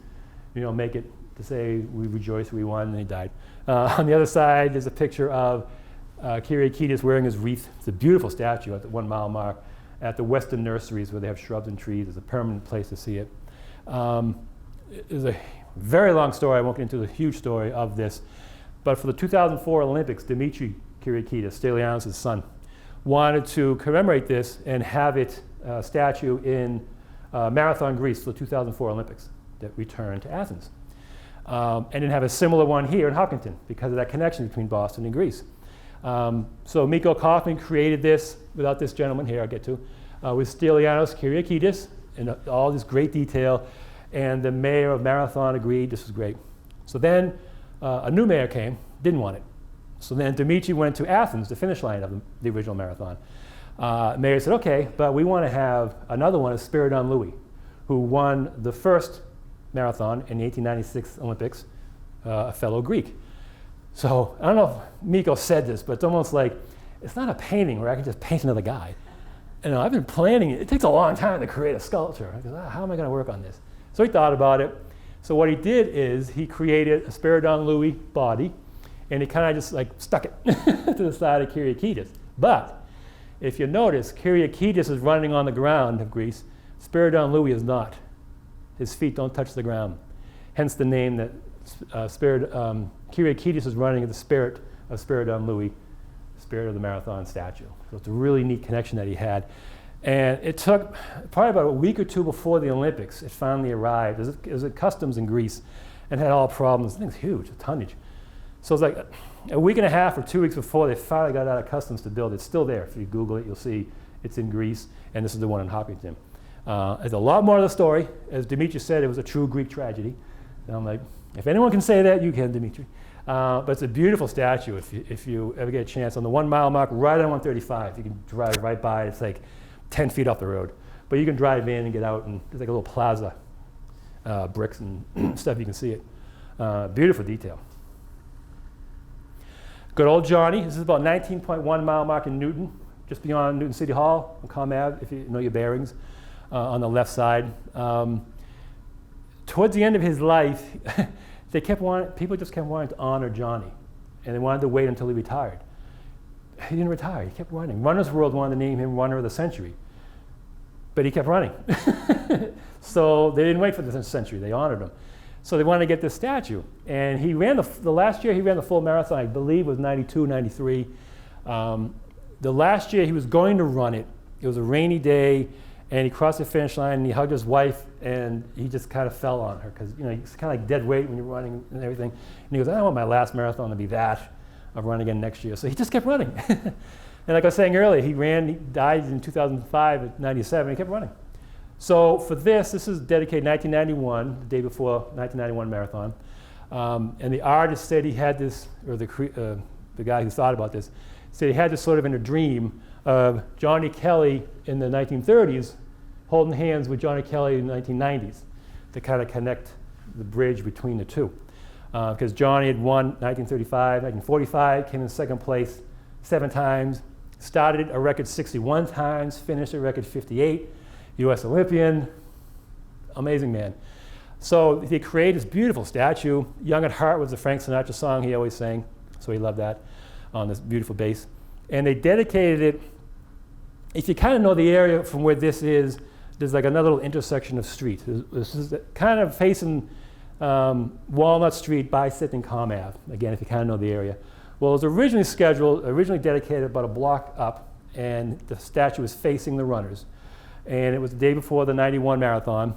make it to say, we rejoice, we won, and he died. On the other side, there's a picture of Kyriakidis wearing his wreath. It's a beautiful statue at the 1 mile mark at the Western Nurseries where they have shrubs and trees. It's a permanent place to see it. It's a very long story. I won't get into the huge story of this. But for the 2004 Olympics, Dimitri Kyriakidis, Stylianos' son, wanted to commemorate this and have it statue in Marathon, Greece for the 2004 Olympics that returned to Athens. And then have a similar one here in Hopkinton because of that connection between Boston and Greece. So Mikko Kaufman created this without this gentleman here, I'll get to, with Stylianos Kyriakidis and all this great detail. And the mayor of Marathon agreed, this was great. So then a new mayor came, didn't want it. So then Dimitri went to Athens, the finish line of the original marathon. Mayor said, okay, but we want to have another one, Spiridon Louis, who won the first marathon in the 1896 Olympics, a fellow Greek. So I don't know if Miko said this, but it's almost like, it's not a painting where I can just paint another guy. And I've been planning it. It takes a long time to create a sculpture. I go, how am I going to work on this? So he thought about it. So what he did is he created a Spiridon Louis body, and he kind of just like stuck it to the side of Kyriakides. But if you notice, Kyriakides is running on the ground of Greece. Spiridon Louis is not. His feet don't touch the ground. Hence the name that Kyriakides is running at the spirit of Spiridon Louis, spirit of the marathon statue. So it's a really neat connection that he had. And it took probably about a week or two before the Olympics, it finally arrived. It was at customs in Greece and had all problems. The thing's huge, a tonnage. So it's like a week and a half or 2 weeks before they finally got out of customs to build it. It's still there. If you Google it, you'll see it's in Greece, and this is the one in Hopkinton. There's a lot more to the story. As Dimitri said, it was a true Greek tragedy. And I'm like, if anyone can say that, you can, Dimitri. But it's a beautiful statue if you ever get a chance. On the 1 mile mark, right on 135, you can drive right by. It's like 10 feet off the road. But you can drive in and get out, and there's like a little plaza, bricks and stuff, you can see it. Beautiful detail. Good old Johnny. This is about 19.1 mile mark in Newton, just beyond Newton City Hall on Comm Ave, if you know your bearings, on the left side. Towards the end of his life, people just kept wanting to honor Johnny, and they wanted to wait until he retired. He didn't retire, he kept running. Runner's World wanted to name him Runner of the Century, but he kept running. So they didn't wait for the century, they honored him. So they wanted to get this statue, and he ran the last year he ran the full marathon, I believe was 92, 93. The last year he was going to run it, it was a rainy day, and he crossed the finish line, and he hugged his wife, and he just kind of fell on her, because it's kind of like dead weight when you're running and everything. And he goes, I don't want my last marathon to be that. I'll run again next year. So he just kept running. And like I was saying earlier, he died in 2005 at 97, he kept running. So for this is dedicated 1991, the day before 1991 marathon. And the artist said he had this, or the guy who thought about this, said he had this sort of in a dream of Johnny Kelly in the 1930s holding hands with Johnny Kelly in the 1990s to kind of connect the bridge between the two. Because Johnny had won 1935, 1945, came in second place 7 times, started a record 61 times, finished a record 58, US Olympian, amazing man. So they created this beautiful statue. Young at Heart was the Frank Sinatra song he always sang, so he loved that on this beautiful bass. And they dedicated it, if you kind of know the area from where this is, there's like another little intersection of streets. This is kind of facing Walnut Street, Bisect, and Comm Ave, again, if you kind of know the area. Well, it was originally dedicated about a block up, and the statue was facing the runners. And it was the day before the 91 marathon.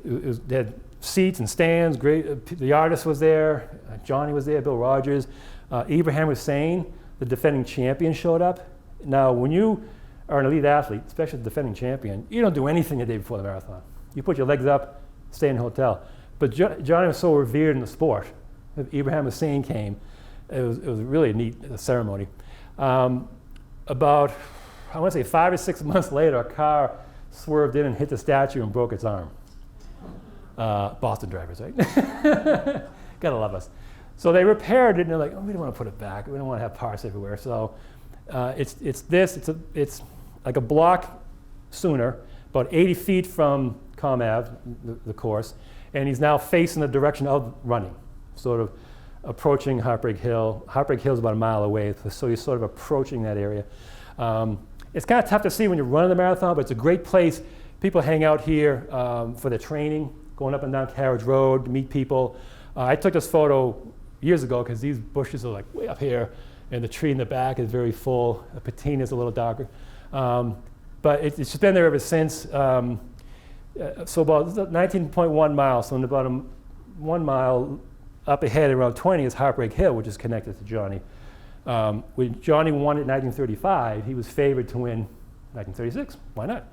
They had seats and stands, great. The artist was there, Johnny was there, Bill Rogers. Ibrahim Hussein, the defending champion, showed up. Now, when you are an elite athlete, especially the defending champion, you don't do anything the day before the marathon. You put your legs up, stay in the hotel. But Johnny was so revered in the sport. Ibrahim Hussein came. It was really a neat ceremony. About, I want to say 5 or 6 months later, a car swerved in and hit the statue and broke its arm. Boston drivers, right? Gotta love us. So they repaired it, and they're like, oh, we don't want to put it back. We don't want to have parts everywhere. So it's like a block sooner, about 80 feet from Comm Ave, the course, and he's now facing the direction of running, sort of approaching Heartbreak Hill. Heartbreak Hill is about a mile away, so he's sort of approaching that area. It's kind of tough to see when you're running the marathon, but it's a great place. People hang out here for their training, going up and down Carriage Road to meet people. I took this photo years ago because these bushes are like way up here, and the tree in the back is very full. The patina is a little darker. But it's just been there ever since. So about 19.1 miles, so in about 1 mile up ahead, around 20, is Heartbreak Hill, which is connected to Johnny. When Johnny won it in 1935, he was favored to win 1936. Why not?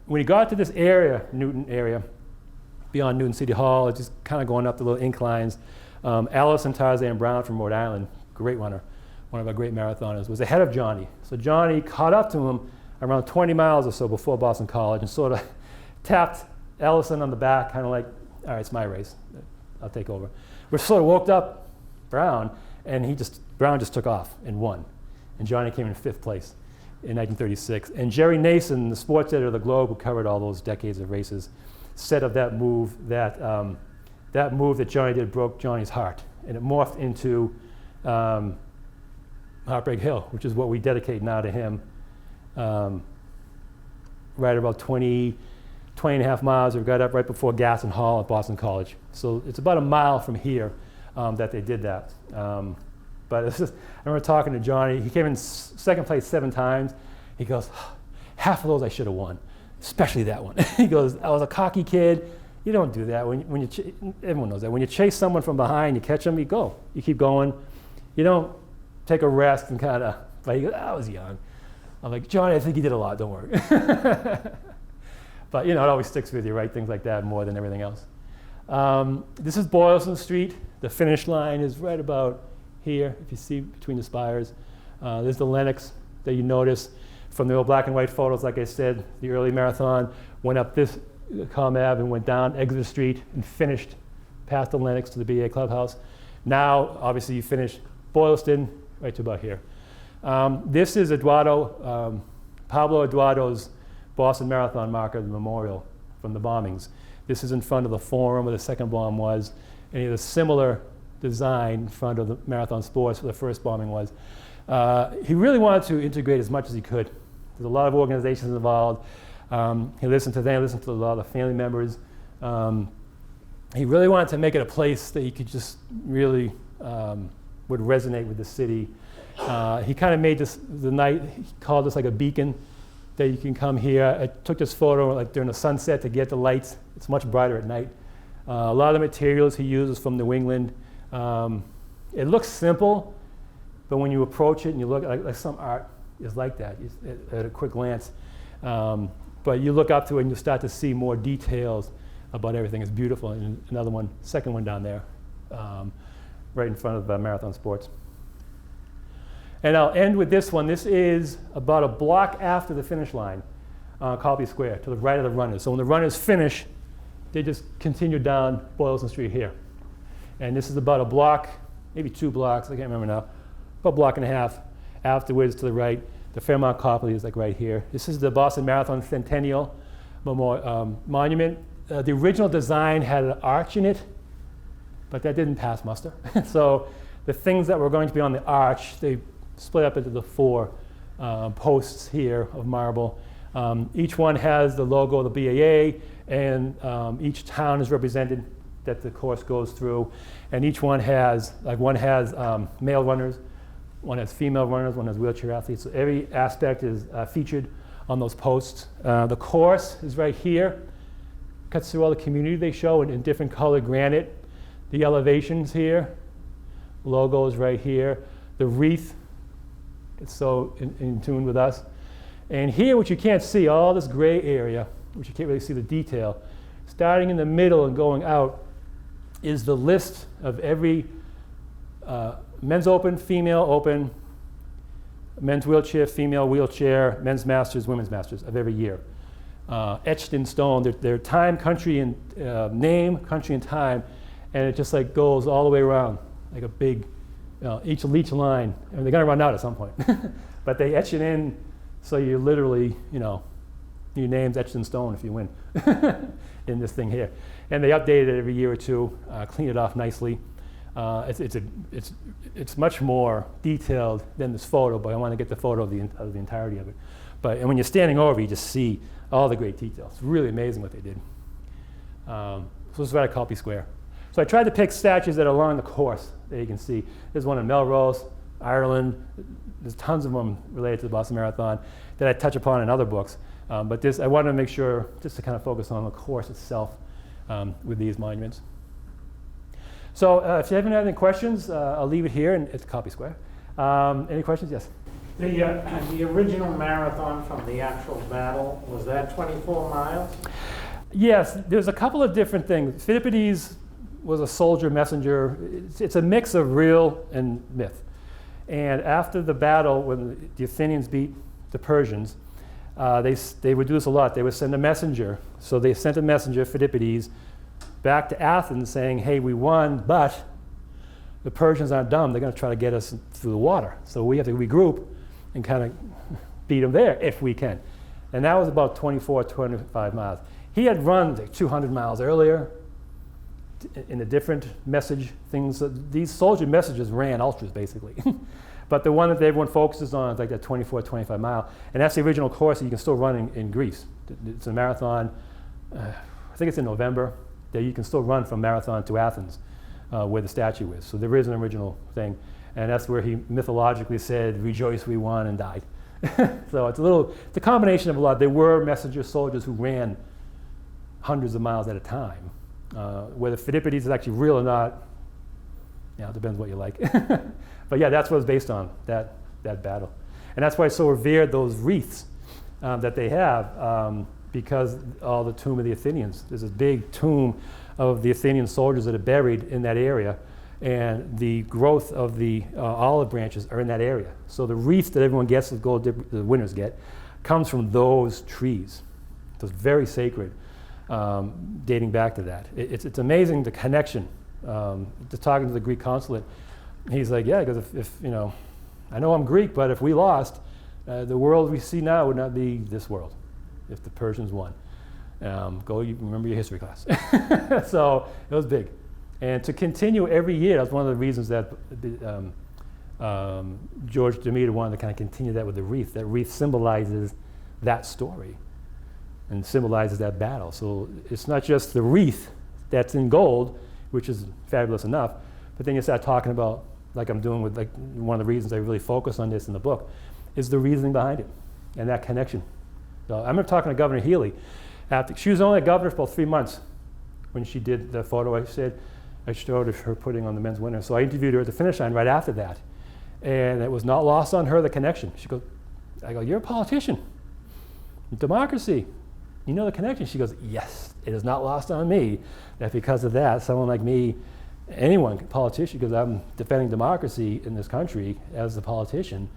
when he got to this area, Newton area, beyond Newton City Hall, it's just kind of going up the little inclines. Allison Tarzan Brown from Rhode Island, great runner, one of our great marathoners, was ahead of Johnny. So Johnny caught up to him around 20 miles or so before Boston College and sort of tapped Allison on the back, kind of like, all right, it's my race. I'll take over. We sort of woke up Brown, and Brown just took off and won. And Johnny came in 5th place in 1936. And Jerry Nason, the sports editor of the Globe, who covered all those decades of races, said of that move that Johnny did broke Johnny's heart, and it morphed into Heartbreak Hill, which is what we dedicate now to him. Right about 20 and a half miles. We got up right before Gaston Hall at Boston College. So it's about a mile from here that they did that. But it's just, I remember talking to Johnny. He came in 2nd place 7 times. He goes, half of those I should have won, especially that one. He goes, I was a cocky kid. You don't do that. Everyone knows that. When you chase someone from behind, you catch them, you go. You keep going. You don't take a rest and kind of, but he goes, I was young. I'm like, Johnny, I think you did a lot, don't worry. But it always sticks with you, right? Things like that more than everything else. This is Boylston Street. The finish line is right about here, if you see between the spires. There's the Lenox that you notice from the old black and white photos. Like I said, the early marathon went up this Comm Ave and went down Exeter Street and finished past the Lenox to the BA Clubhouse. Now, obviously, you finish Boylston right to about here. This is Pablo Eduardo's Boston Marathon marker, the memorial from the bombings. This is in front of the Forum where the second bomb was, and he had a similar design in front of the Marathon Sports where the first bombing was. He really wanted to integrate as much as he could. There's a lot of organizations involved. He listened to them, listened to a lot of the family members. He really wanted to make it a place that he could just really would resonate with the city. He kind of made this, he called this like a beacon that you can come here. I took this photo like during the sunset to get the lights. It's much brighter at night. A lot of the materials he uses from New England. It looks simple, but when you approach it and you look, like some art is like that at a quick glance. But you look up to it and you start to see more details about everything. It's beautiful. And another one, second one down there, right in front of Marathon Sports. And I'll end with this one. This is about a block after the finish line, Copley Square, to the right of the runners. So when the runners finish, they just continue down Boylston Street here. And this is about a block, maybe 2 blocks, I can't remember now, about a block and a half afterwards to the right. The Fairmount Copley is like right here. This is the Boston Marathon Centennial Monument. The original design had an arch in it, but that didn't pass muster. So the things that were going to be on the arch, they split up into the 4 posts here of marble. Each one has the logo of the BAA, and each town is represented that the course goes through. And each one has, one has male runners, one has female runners, one has wheelchair athletes. So every aspect is featured on those posts. The course is right here. Cuts through all the community they show in different colored granite. The elevations here, logo is right here. The wreath, it's so in tune with us. And here, which you can't see, all this gray area, which you can't really see the detail, starting in the middle and going out, is the list of every men's open, female open, men's wheelchair, female wheelchair, men's masters, women's masters of every year. Etched in stone, their time, country, and name, country, and time, and it just like goes all the way around, like a big, each line. I mean, they're gonna run out at some point, but they etch it in, so you literally, your name's etched in stone if you win in this thing here. And they update it every year or two, clean it off nicely. It's much more detailed than this photo, but I want to get the photo of the entirety of it. And when you're standing over, you just see all the great details. It's really amazing what they did. So this is right at Copley Square. So I tried to pick statues that are along the course that you can see. There's one in Melrose, Ireland. There's tons of them related to the Boston Marathon that I touch upon in other books. But this, I wanted to make sure, just to kind of focus on the course itself with these monuments. So if you haven't had any questions, I'll leave it here, and it's Copley Square. Any questions? Yes? The original marathon from the actual battle, was that 24 miles? Yes, there's a couple of different things. Philippides was a soldier messenger. It's a mix of real and myth. And after the battle, when the Athenians beat the Persians, they would do this a lot. They would send a messenger. So they sent a messenger, Philippides, back to Athens saying, hey, we won, but the Persians aren't dumb. They're going to try to get us through the water. So we have to regroup and kind of beat them there if we can. And that was about 24, 25 miles. He had run like 200 miles earlier in a different message things. These soldier messages ran ultras basically. But the one that everyone focuses on is like that 24, 25 mile. And that's the original course that you can still run in Greece. It's a marathon, I think it's in November, that you can still run from Marathon to Athens where the statue is. So there is an original thing. And that's where he mythologically said, rejoice we won, and died. So it's a combination of a lot. There were messenger soldiers who ran hundreds of miles at a time. Whether Philippides is actually real or not, it depends what you like. But yeah, that's what it's based on, that battle. And that's why it's so revered, those wreaths that they have, because all the tomb of the Athenians. There's a big tomb of the Athenian soldiers that are buried in that area. And the growth of the olive branches are in that area. So the wreath that everyone gets, the winners get, comes from those trees. So it's very sacred, dating back to that. It's amazing the connection. Just talking to the Greek consulate, he's like, yeah, because if I know I'm Greek, but if we lost, the world we see now would not be this world if the Persians won. Remember your history class. So it was big. And to continue every year, that's one of the reasons that George Demeter wanted to kind of continue that with the wreath. That wreath symbolizes that story and symbolizes that battle. So it's not just the wreath that's in gold, which is fabulous enough, but then you start talking about, like I'm doing with like one of the reasons I really focus on this in the book, is the reasoning behind it and that connection. So I remember talking to Governor Healy. She was only a governor for about 3 months when she did the photo. I showed her putting on the men's winner. So I interviewed her at the finish line right after that. And it was not lost on her, the connection. I go, you're a politician. Democracy. You know the connection? She goes, yes, it is not lost on me that because of that, someone like me, anyone, politician, because I'm defending democracy in this country as a politician,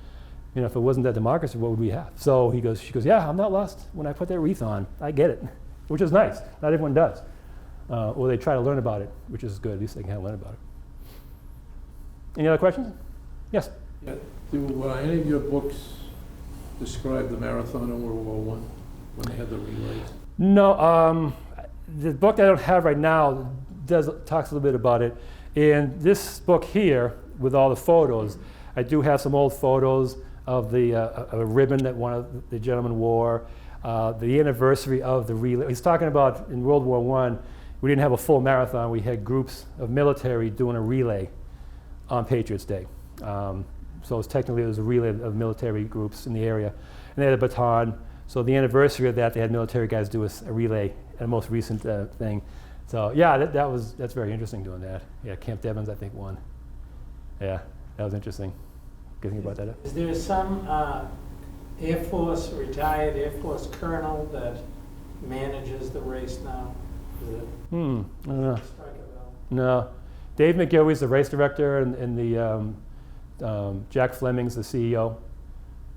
if it wasn't that democracy, what would we have? So she goes, yeah, I'm not lost when I put that wreath on. I get it, which is nice. Not everyone does. Or they try to learn about it, which is good. At least they can learn about it. Any other questions? Yes? Yeah. Do any of your books describe the marathon in World War I when they had the relays? No. The book that I don't have right now talks a little bit about it. In this book here, with all the photos, I do have some old photos of a ribbon that one of the gentlemen wore, the anniversary of the relay. He's talking about in World War I, we didn't have a full marathon. We had groups of military doing a relay on Patriots Day. So it was a relay of military groups in the area. And they had a baton. So the anniversary of that, they had military guys do a relay, a most recent thing. So yeah, that's very interesting doing that. Yeah, Camp Devens, I think, won. Yeah, that was interesting. Good thing about that. Is there some retired Air Force colonel that manages the race now? I don't know. No. Dave McGilry's the race director, and the Jack Fleming's the CEO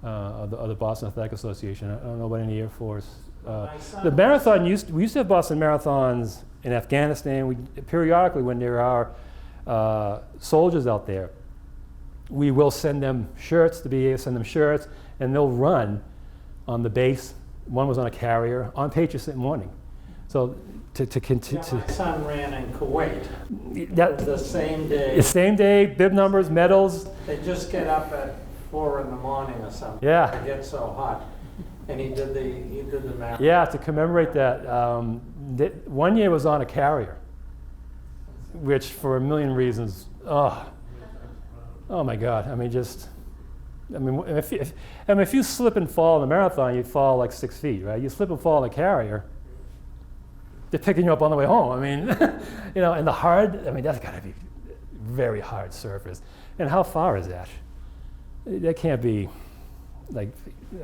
of the Boston Athletic Association. I don't know about any Air Force. The marathon we used to have Boston marathons in Afghanistan. Periodically, when there are soldiers out there, we will send them shirts, to be able to send them shirts, and they'll run on the base. One was on a carrier on Patriots Day morning. So to continue. My son ran in Kuwait. The same day. The same day, bib numbers, medals. They just get up at 4 in the morning or something. Yeah. It gets so hot, and he did the marathon. Yeah, to commemorate that, one year was on a carrier, which for a million reasons, oh my God! If you slip and fall in a marathon, you fall like 6 feet, right? You slip and fall in a carrier, they're picking you up on the way home. And the hard, that's got to be very hard surface. And how far is that? That can't be like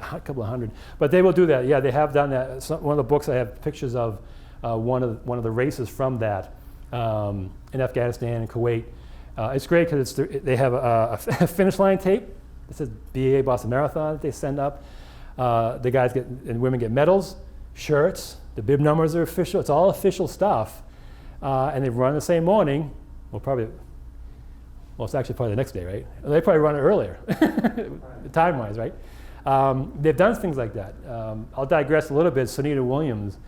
a couple of hundred. But they will do that. Yeah, they have done that. One of the books I have pictures of one of the races from that in Afghanistan and Kuwait. It's great because they have a finish line tape. It says BAA Boston Marathon that they send up. The guys and women get medals, shirts. The bib numbers are official. It's all official stuff. And they run the same morning. Well, it's actually probably the next day, right? They probably run it earlier, time-wise, right? They've done things like that. I'll digress a little bit. Sunita Williams,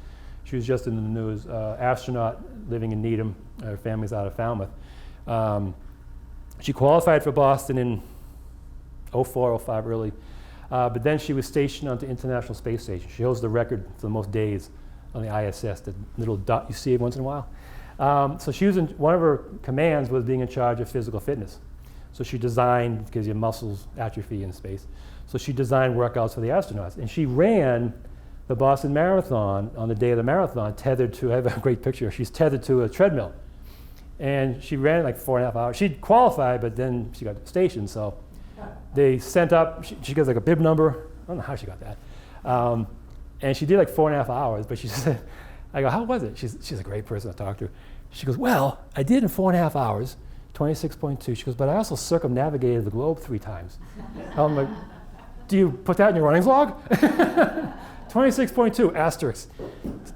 she was just in the news, astronaut living in Needham. Her family's out of Falmouth. She qualified for Boston in 04, 05 early, but then she was stationed onto International Space Station. She holds the record for the most days on the ISS, the little dot you see once in a while. So she was one of her commands was being in charge of physical fitness. So she designed, because your muscles atrophy in space, so she designed workouts for the astronauts. And she ran the Boston Marathon on the day of the marathon, tethered to, I have a great picture, she's tethered to a treadmill. And she ran like 4.5 hours. She'd qualified, but then she got stationed, so they sent up, she gets like a bib number, I don't know how she got that. And she did like 4.5 hours, but she said, I go, how was it? She's a great person to talk to. She goes, well, I did in 4.5 hours, 26.2. She goes, but I also circumnavigated the globe 3 times. I'm like, do you put that in your runnings log? 26.2, asterisk,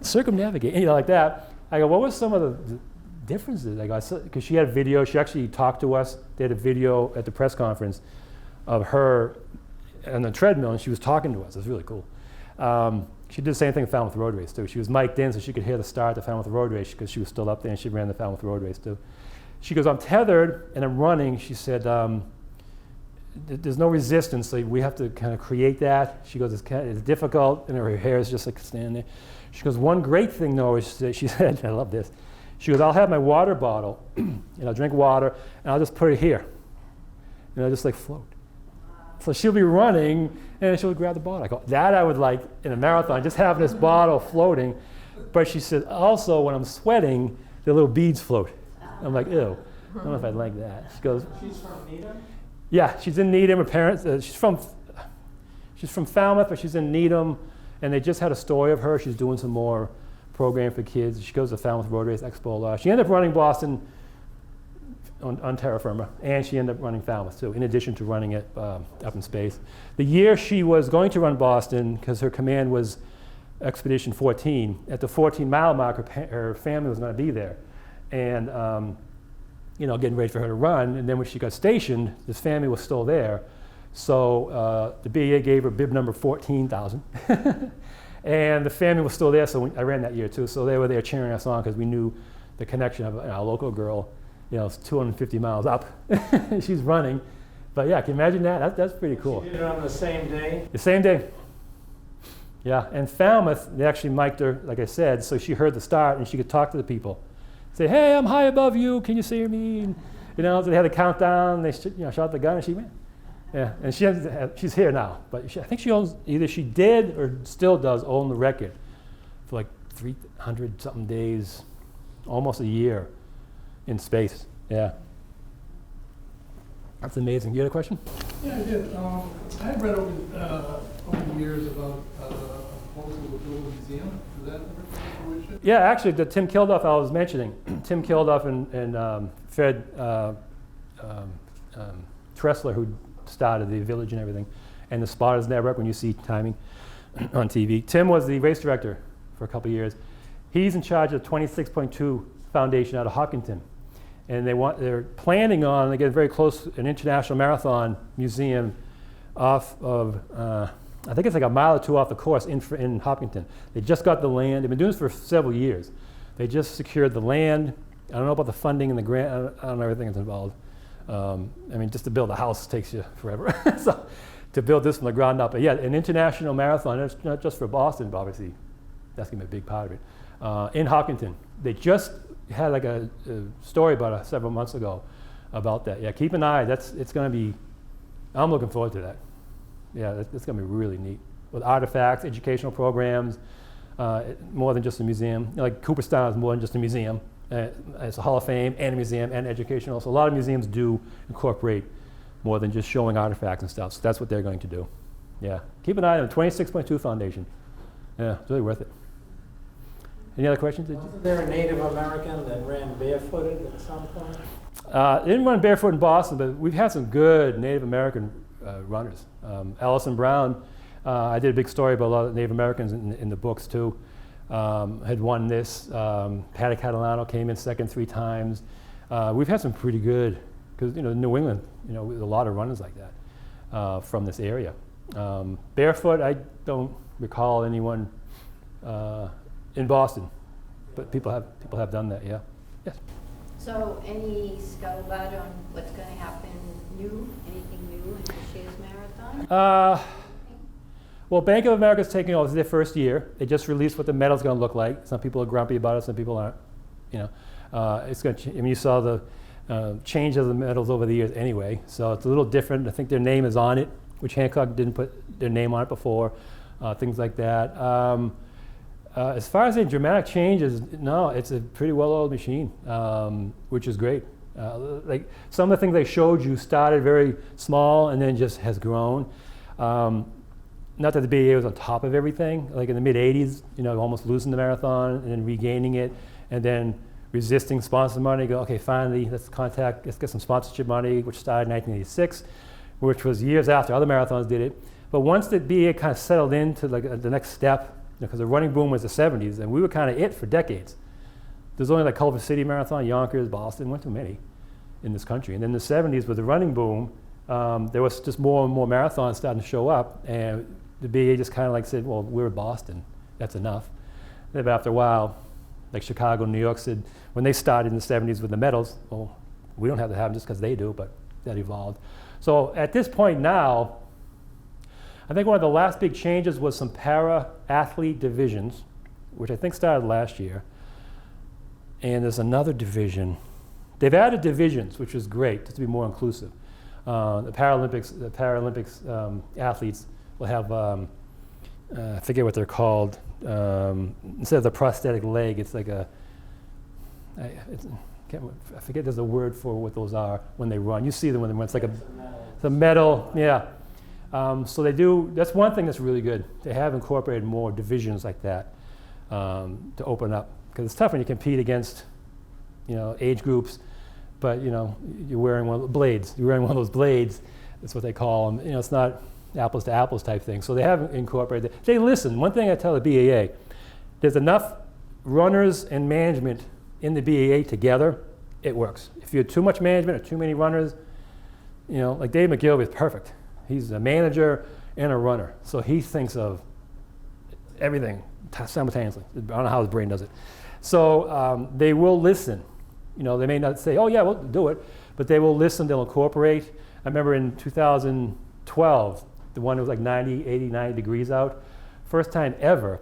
circumnavigate, like that. I go, what was some of the differences? I go, because she had video, she actually talked to us. They had a video at the press conference of her on the treadmill, and she was talking to us. It was really cool. She did the same thing at Falmouth Road Race too. She was mic'd in so she could hear the start of the Falmouth Road Race because she was still up there and she ran the Falmouth Road Race too. She goes, I'm tethered and I'm running. She said, there's no resistance, so we have to kind of create that. She goes, it's difficult, and her hair is just like standing there. She goes, one great thing though is that she said, I love this. She goes, I'll have my water bottle and I'll drink water and I'll just put it here and I'll just like float. So she'll be running and she'll grab the bottle. I go, that I would like in a marathon, just having this bottle floating. But she said, also when I'm sweating, the little beads float. I'm like, ew, I don't know if I'd like that. She goes, She's from Needham? yeah, she's in Needham. Her parents, she's from Falmouth, but she's in Needham. And they just had a story of her. She's doing some more program for kids. She goes to Falmouth Road Race Expo a lot. She ended up running Boston on terra firma, and she ended up running Falmouth too, in addition to running it up in space. The year she was going to run Boston, because her command was Expedition 14, at the 14-mile mark, her family was going to be there. And, getting ready for her to run. And then when she got stationed, this family was still there. So the BAA gave her bib number 14,000. And the family was still there, so I ran that year too. So they were there cheering us on because we knew the connection of a local girl. It's 250 miles up. She's running. But yeah, can you imagine that? That's pretty cool. She did it on the same day? The same day. Yeah, and Falmouth, they actually mic'd her, like I said, so she heard the start and she could talk to the people. Say, hey, I'm high above you, can you see me? And, so they had a countdown, they shot the gun and she went. Yeah, and she's here now. But I think she owns, either she did or still does own the record for like 300-something days, almost a year. In space, yeah. That's amazing. You had a question? Yeah, I did. I've read over the years about a proposal to build a museum. Is that ever come to fruition? Yeah, actually, the Tim Kilduff I was mentioning. Tim Kilduff and Fred Tressler, who started the village and everything, and the Spotters Network, when you see timing on TV. Tim was the race director for a couple of years. He's in charge of 26.2 Foundation out of Hopkinton. And they're planning on, they get very close, an international marathon museum off of, I think it's like a mile or two off the course in Hopkinton. They just got the land. They've been doing this for several years. They just secured the land. I don't know about the funding and the grant. I don't know everything that's involved. Just to build a house takes you forever. So to build this from the ground up. But yeah, an international marathon, it's not just for Boston, but obviously that's going to be a big part of it. In Hopkinton. They just had like a story about several months ago about that. Yeah, keep an eye. It's going to be, I'm looking forward to that. Yeah, that's going to be really neat. With artifacts, educational programs, more than just a museum. Like Cooperstown is more than just a museum. It's a Hall of Fame and a museum and educational. So a lot of museums do incorporate more than just showing artifacts and stuff. So that's what they're going to do. Yeah, keep an eye on the 26.2 Foundation. Yeah, it's really worth it. Any other questions? Wasn't there a Native American that ran barefooted at some point? Didn't run barefoot in Boston, but we've had some good Native American runners. Allison Brown, I did a big story about a lot of Native Americans in the books too. Had won this. Patty Catalano came in second 3 times. We've had some pretty good, because New England, with a lot of runners like that from this area. Barefoot, I don't recall anyone in Boston, but people have done that. Yeah. Yes. So any scuttlebutt on what's going to happen new? Anything new in this year's marathon? Well, Bank of America's taking over. This is their first year. They just released what the medal's going to look like. Some people are grumpy about it. Some people aren't. It's going to. You saw the change of the medals over the years anyway. So it's a little different. I think their name is on it, which Hancock didn't put their name on it before. Things like that. As far as any dramatic changes, no, it's a pretty well-oiled machine, which is great. Like some of the things they showed you started very small and then just has grown. Not that the BAA was on top of everything, like in the mid-'80s, almost losing the marathon and then regaining it, and then resisting sponsor money, go, okay, finally, let's get some sponsorship money, which started in 1986, which was years after other marathons did it. But once the BAA kind of settled into like the next step, because the running boom was the 70s, and we were kind of it for decades. There's only like Culver City Marathon, Yonkers, Boston, weren't too many in this country. And then the 70s with the running boom, there was just more and more marathons starting to show up, and the BAA just kind of like said, well, we're Boston, that's enough. Then after a while, like Chicago, New York said, when they started in the 70s with the medals, well, we don't have to have them just because they do, but that evolved. So at this point now, I think one of the last big changes was some para-athlete divisions, which I think started last year. And there's another division. They've added divisions, which is great, just to be more inclusive. The Paralympics athletes will have, I forget what they're called. Instead of the prosthetic leg, it's like I forget there's a word for what those are when they run. You see them when they run, it's like the medal, yeah. So they do, that's one thing that's really good. They have incorporated more divisions like that to open up. Because it's tough when you compete against, age groups, but you're wearing one of the blades. You're wearing one of those blades, that's what they call them. It's not apples to apples type thing. So they have incorporated it. They listen. One thing I tell the BAA, there's enough runners and management in the BAA together, it works. If you have too much management or too many runners, like Dave McGilvey is perfect. He's a manager and a runner. So he thinks of everything simultaneously. I don't know how his brain does it. So they will listen. They may not say, oh yeah, we'll do it, but they will listen, they'll incorporate. I remember in 2012, the one that was like 90, 80, 90 degrees out. First time ever,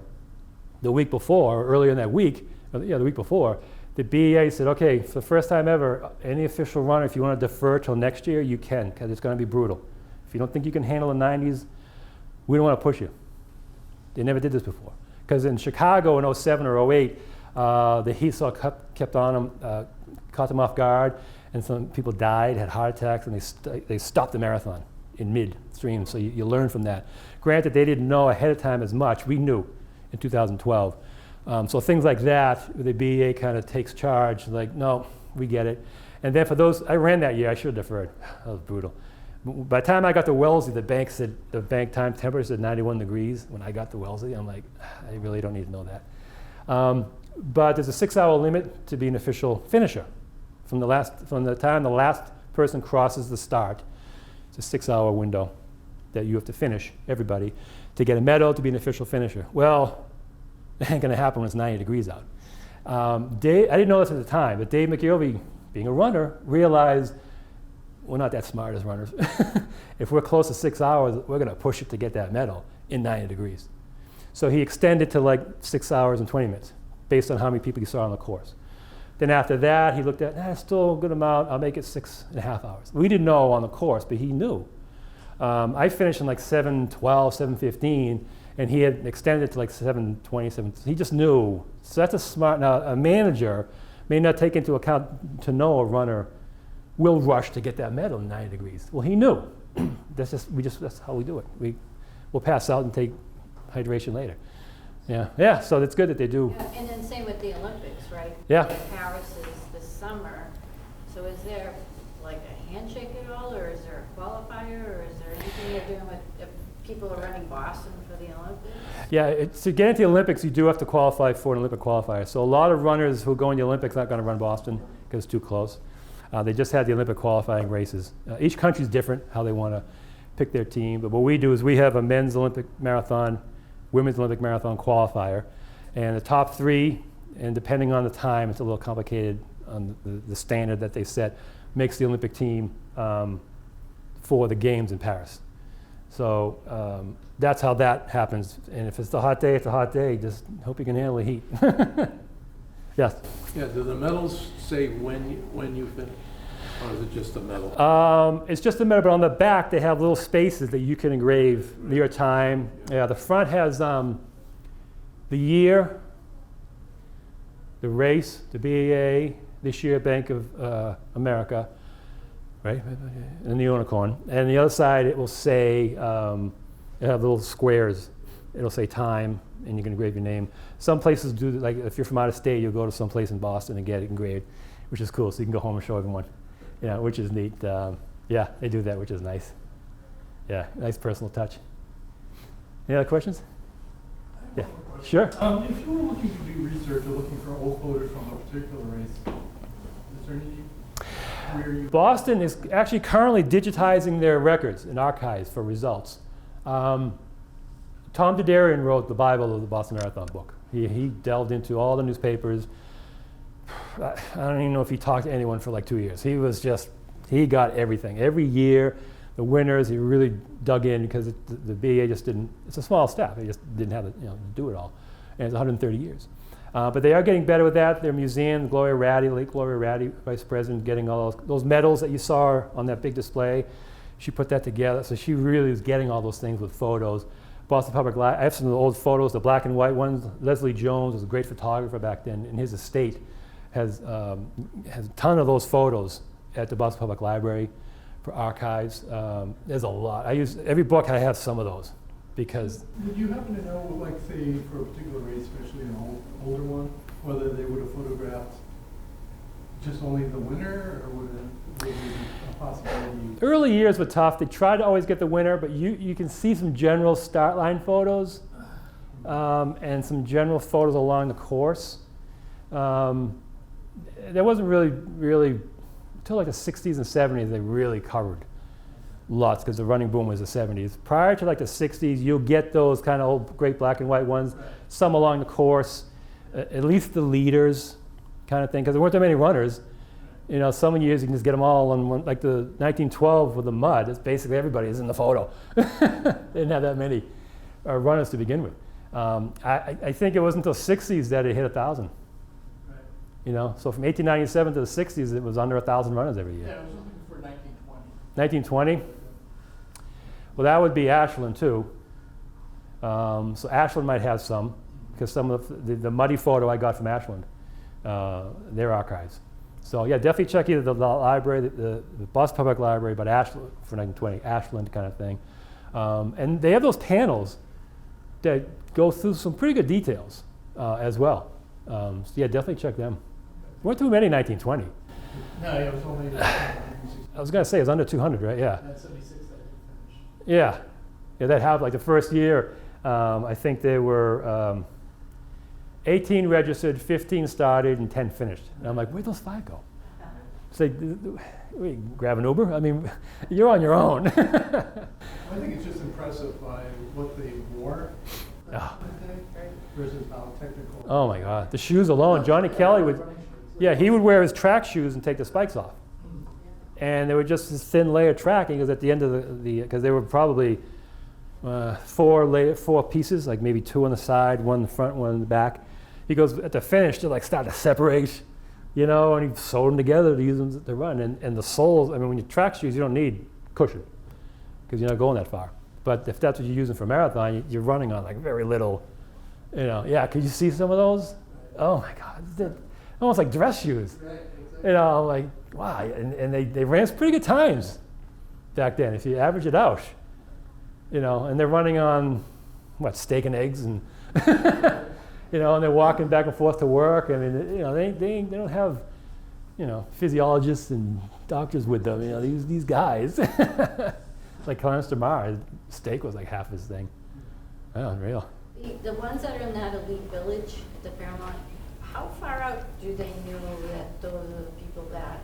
the week before, or earlier in that week, the week before, the BAA said, okay, for the first time ever, any official runner, if you want to defer till next year, you can, because it's going to be brutal. If you don't think you can handle the 90s, we don't want to push you. They never did this before. Because in Chicago in 07 or 08, the heat saw kept on them, caught them off guard, and some people died, had heart attacks, and they stopped the marathon in midstream. So you learn from that. Granted, they didn't know ahead of time as much. We knew in 2012. So things like that, the BEA kind of takes charge, like, no, we get it. And then for those, I ran that year, I should have deferred. That was brutal. By the time I got to Wellesley, the bank time temperature said 91 degrees. When I got to Wellesley, I'm like, I really don't need to know that. But there's a 6-hour limit to be an official finisher. From the time the last person crosses the start, it's a 6-hour window that you have to finish, everybody, to get a medal to be an official finisher. Well, it ain't gonna happen when it's 90 degrees out. I didn't know this at the time, but Dave McGilvey, being a runner, realized we're not that smart as runners. If we're close to 6 hours, we're gonna push it to get that medal in 90 degrees. So he extended to like 6 hours and 20 minutes, based on how many people he saw on the course. Then after that, he looked at, still a good amount, I'll make it 6.5 hours. We didn't know on the course, but he knew. I finished in like 7:12, 7:15, and he had extended it to like 7:20, 7. He just knew. So that's a smart, now a manager may not take into account to know a runner will rush to get that medal in 90 degrees. Well, he knew. That's how we do it. will pass out and take hydration later. Yeah, so it's good that they do. Yeah, and then same with the Olympics, right? Yeah. Like Paris is this summer, so is there like a handshake at all, or is there a qualifier, or is there anything they're doing with, if people are running Boston for the Olympics? Yeah, to get into the Olympics, you do have to qualify for an Olympic qualifier. So a lot of runners who go in the Olympics aren't going to run Boston because it's too close. They just had the Olympic qualifying races. Each country is different how they want to pick their team. But what we do is we have a men's Olympic marathon, women's Olympic marathon qualifier, and the top 3, and depending on the time, it's a little complicated on the standard that they set, makes the Olympic team for the games in Paris. So that's how that happens. And if it's a hot day, it's a hot day. Just hope you can handle the heat. Yes. Yeah, do the medals say when you finish, or is it just a medal? It's just a medal, but on the back they have little spaces that you can engrave your time. Yeah, the front has the year, the race, the BAA, this year Bank of America, right, and the unicorn. And the other side it will say, it'll have little squares. It'll say time, and you can engrave your name. Some places do, like if you're from out of state, you'll go to some place in Boston and get it engraved, which is cool. So you can go home and show everyone, which is neat. Yeah, they do that, which is nice. Yeah, nice personal touch. Any other questions? Yeah, sure. If you were looking to do research or looking for old photos from a particular race, is there any where you... Boston is actually currently digitizing their records and archives for results. Tom Dedarian wrote the Bible of the Boston Marathon book. He delved into all the newspapers. I don't even know if he talked to anyone for like 2 years. He got everything. Every year, the winners, he really dug in because the BA just didn't, it's a small staff. They just didn't have to do it all. And it's 130 years. But they are getting better with that. Their museum, Gloria Ratty, late Gloria Ratty, vice president, getting all those medals that you saw on that big display. She put that together. So she really is getting all those things with photos. Boston Public Library, I have some of the old photos, the black and white ones. Leslie Jones was a great photographer back then, and his estate has a ton of those photos at the Boston Public Library for archives. There's a lot. Every book I have some of those because... Would you happen to know, like say for a particular race, especially an older one, whether they would have photographed just only the winner, or would it be a possibility? Early years were tough. They tried to always get the winner, but you can see some general start line photos and some general photos along the course. There wasn't really, until like the 60s and 70s, they really covered lots because the running boom was the 70s. Prior to like the 60s, you'll get those kind of old great black and white ones, some along the course, at least the leaders kind of thing, because there weren't that many runners. Some years you can just get them all on one, like the 1912 with the mud, it's basically everybody is in the photo. They didn't have that many runners to begin with. I think it wasn't until 60s that it hit 1,000. Right. So from 1897 to the 60s, it was under 1,000 runners every year. Yeah, I was looking for 1920. 1920? Well, that would be Ashland too. So Ashland might have some, because some of the muddy photo I got from Ashland, their archives. So yeah, definitely check either the library, the Boston Public Library, but Ashland for 1920, Ashland kind of thing. And they have those panels that go through some pretty good details as well. So yeah, definitely check them. There weren't too many in 1920. No, it was only... I was going to say it was under 200, right? Yeah. That's 76 that didn't finish. Yeah. That happened like the first year. I think there were 18 registered, 15 started, and 10 finished. And I'm like, where'd those 5 go? Say, wait, grab an Uber? I mean, you're on your own. I think it's just impressive by what they wore back in the day versus how technical. Oh my God, the shoes alone. Johnny Kelly would, he would wear his track shoes and take the spikes off. And they were just this thin layer track. Because at the end of because they were probably 4 pieces, like maybe 2 on the side, 1 in the front, 1 in the back. He goes at the finish to like start to separate, and he sewed them together to use them to run. And the soles, I mean, when you track shoes, you don't need cushion because you're not going that far. But if that's what you're using for marathon, you're running on like very little, Yeah, could you see some of those? Oh my God, they're almost like dress shoes. I'm like, wow, and they ran pretty good times back then if you average it out. you know, and they're running on, what, steak and eggs and, you know, and they're walking back and forth to work. I mean, you know, they don't have, you know, physiologists and doctors with them, you know, these guys. Like Clarence DeMar, steak was like half his thing. Oh, unreal. The ones that are in that elite village at the Fairmont, how far out do they know that those are the people that?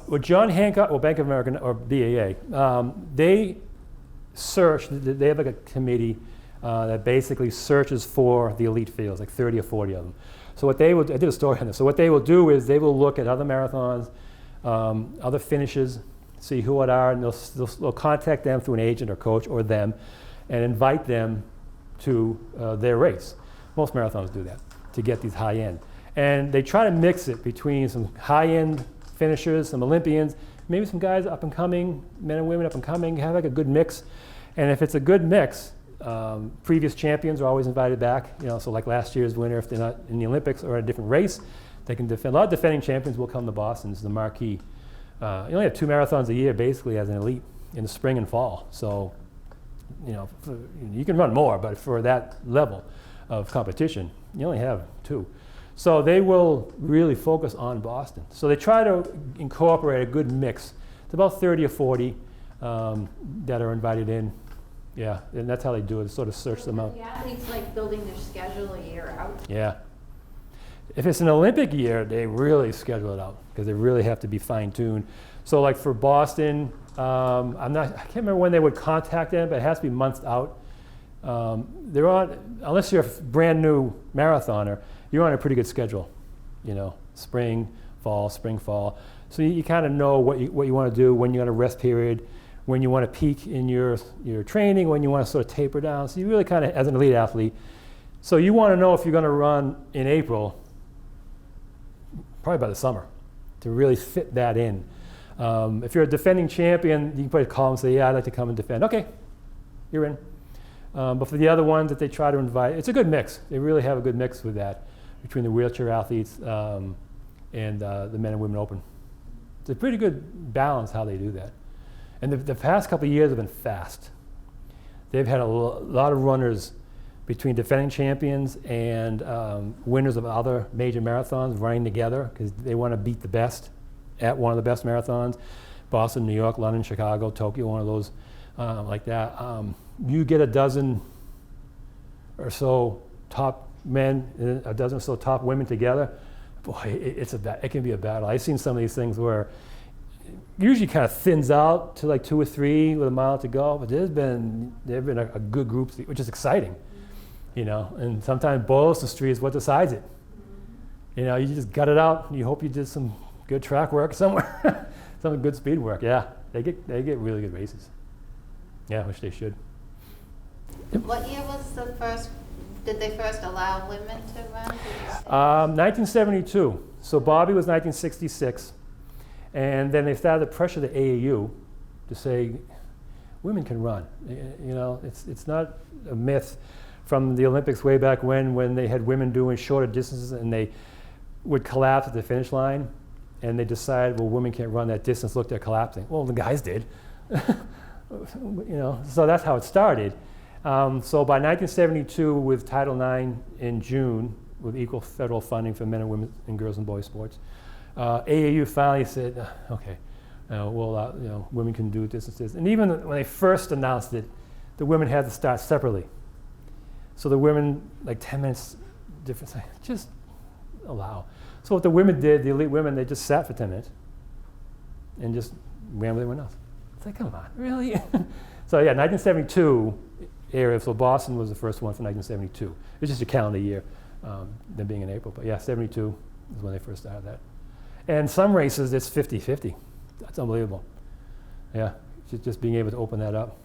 Well, John Hancock, or Bank of America, or BAA, they search, they have like a committee that basically searches for the elite fields, like 30 or 40 of them. So what they will, I did a story on this, so what they will do is they will look at other marathons, other finishes, see who it are, and they'll contact them through an agent or coach or them, and invite them to their race. Most marathons do that to get these high end. And they try to mix it between some high end finishers, some Olympians, maybe some guys up and coming, men and women up and coming, have like a good mix. And if it's a good mix, previous champions are always invited back. You know, so like last year's winner, if they're not in the Olympics or in a different race, they can defend. A lot of defending champions will come to Boston. It's the marquee. You only have 2 marathons a year basically as an elite in the spring and fall. So, you know, you can run more, but for that level of competition, you only have 2. So they will really focus on Boston. So they try to incorporate a good mix. It's about 30 or 40 that are invited in. Yeah, and that's how they do it, sort of search them out. The athletes like building their schedule a year out. Yeah. If it's an Olympic year, they really schedule it out because they really have to be fine-tuned. So like for Boston, I can't remember when they would contact them, but it has to be months out. They're on, unless you're a brand new marathoner, you're on a pretty good schedule. You know, spring, fall. So you kind of know what you want to do, when you're on a rest period, when you want to peak in your training, when you want to sort of taper down. So you really kind of, as an elite athlete, so you want to know if you're going to run in April, probably by the summer, to really fit that in. If you're a defending champion, you can probably call and say, yeah, I'd like to come and defend. Okay, you're in. But for the other ones that they try to invite, it's a good mix. They really have a good mix with that between the wheelchair athletes and the men and women open. It's a pretty good balance how they do that. And the past couple of years have been fast. They've had a lot of runners between defending champions and winners of other major marathons running together because they want to beat the best at one of the best marathons. Boston, New York, London, Chicago, Tokyo, one of those like that. You get a dozen or so top men, and a dozen or so top women together, boy, it can be a battle. I've seen some of these things where it usually kind of thins out to like 2 or 3 with a mile to go, but there have been a good group, which is exciting, you know. And sometimes Boylston Street is what decides it. You know, you just gut it out, and you hope you did some good track work somewhere, some good speed work. Yeah, they get really good races. Yeah, which they should. What year was the first, did they first allow women to run? 1972. So Bobby was 1966. And then they started to pressure the AAU to say, women can run. You know, it's not a myth from the Olympics way back when they had women doing shorter distances and they would collapse at the finish line. And they decided, well, women can't run that distance. Look, they're collapsing. Well, the guys did. You know, so that's how it started. So by 1972, with Title IX in June, with equal federal funding for men and women and girls and boys sports, AAU finally said, okay, well, you know, women can do distances. And even when they first announced it, the women had to start separately. So the women, like 10 minutes difference, just allow. So what the women did, the elite women, they just sat for 10 minutes and just ran with everyone else. It's like, come on, really? So yeah, 1972 area, so Boston was the first one for 1972. It's just a calendar year, them being in April. But yeah, 72 is when they first started that. And some races, it's 50-50. That's unbelievable. Yeah, just being able to open that up.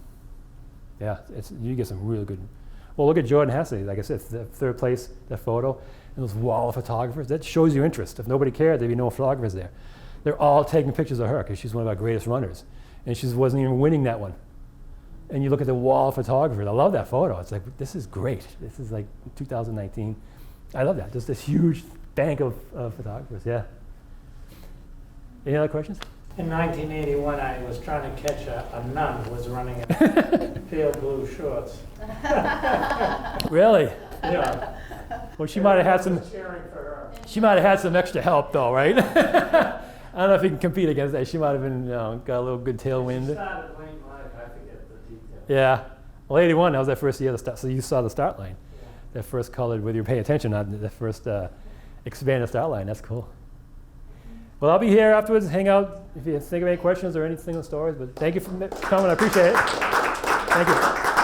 Yeah, you get some really good. Well, look at Jordan Hesse. Like I said, the third place, that photo, and those wall of photographers. That shows you interest. If nobody cared, there'd be no photographers there. They're all taking pictures of her because she's one of our greatest runners. And she wasn't even winning that one. And you look at the wall of photographers. I love that photo. It's like, this is great. This is like 2019. I love that. Just this huge bank of photographers, yeah. Any other questions? In 1981, I was trying to catch a nun who was running in pale blue shorts. Really? Yeah. Well, she might have had some. Cheering for her. She might have had some extra help, though, right? I don't know if you can compete against that. She might have been, got a little good She tailwind. started late in life, I forget the details. Yeah. Well, 81, that was that first year to start. So you saw the start line. That first colored, whether you're paying attention, not the first expanded start line. That's cool. Well, I'll be here afterwards, hang out if you think of any questions or anything in the stories. But thank you for coming. I appreciate it. Thank you.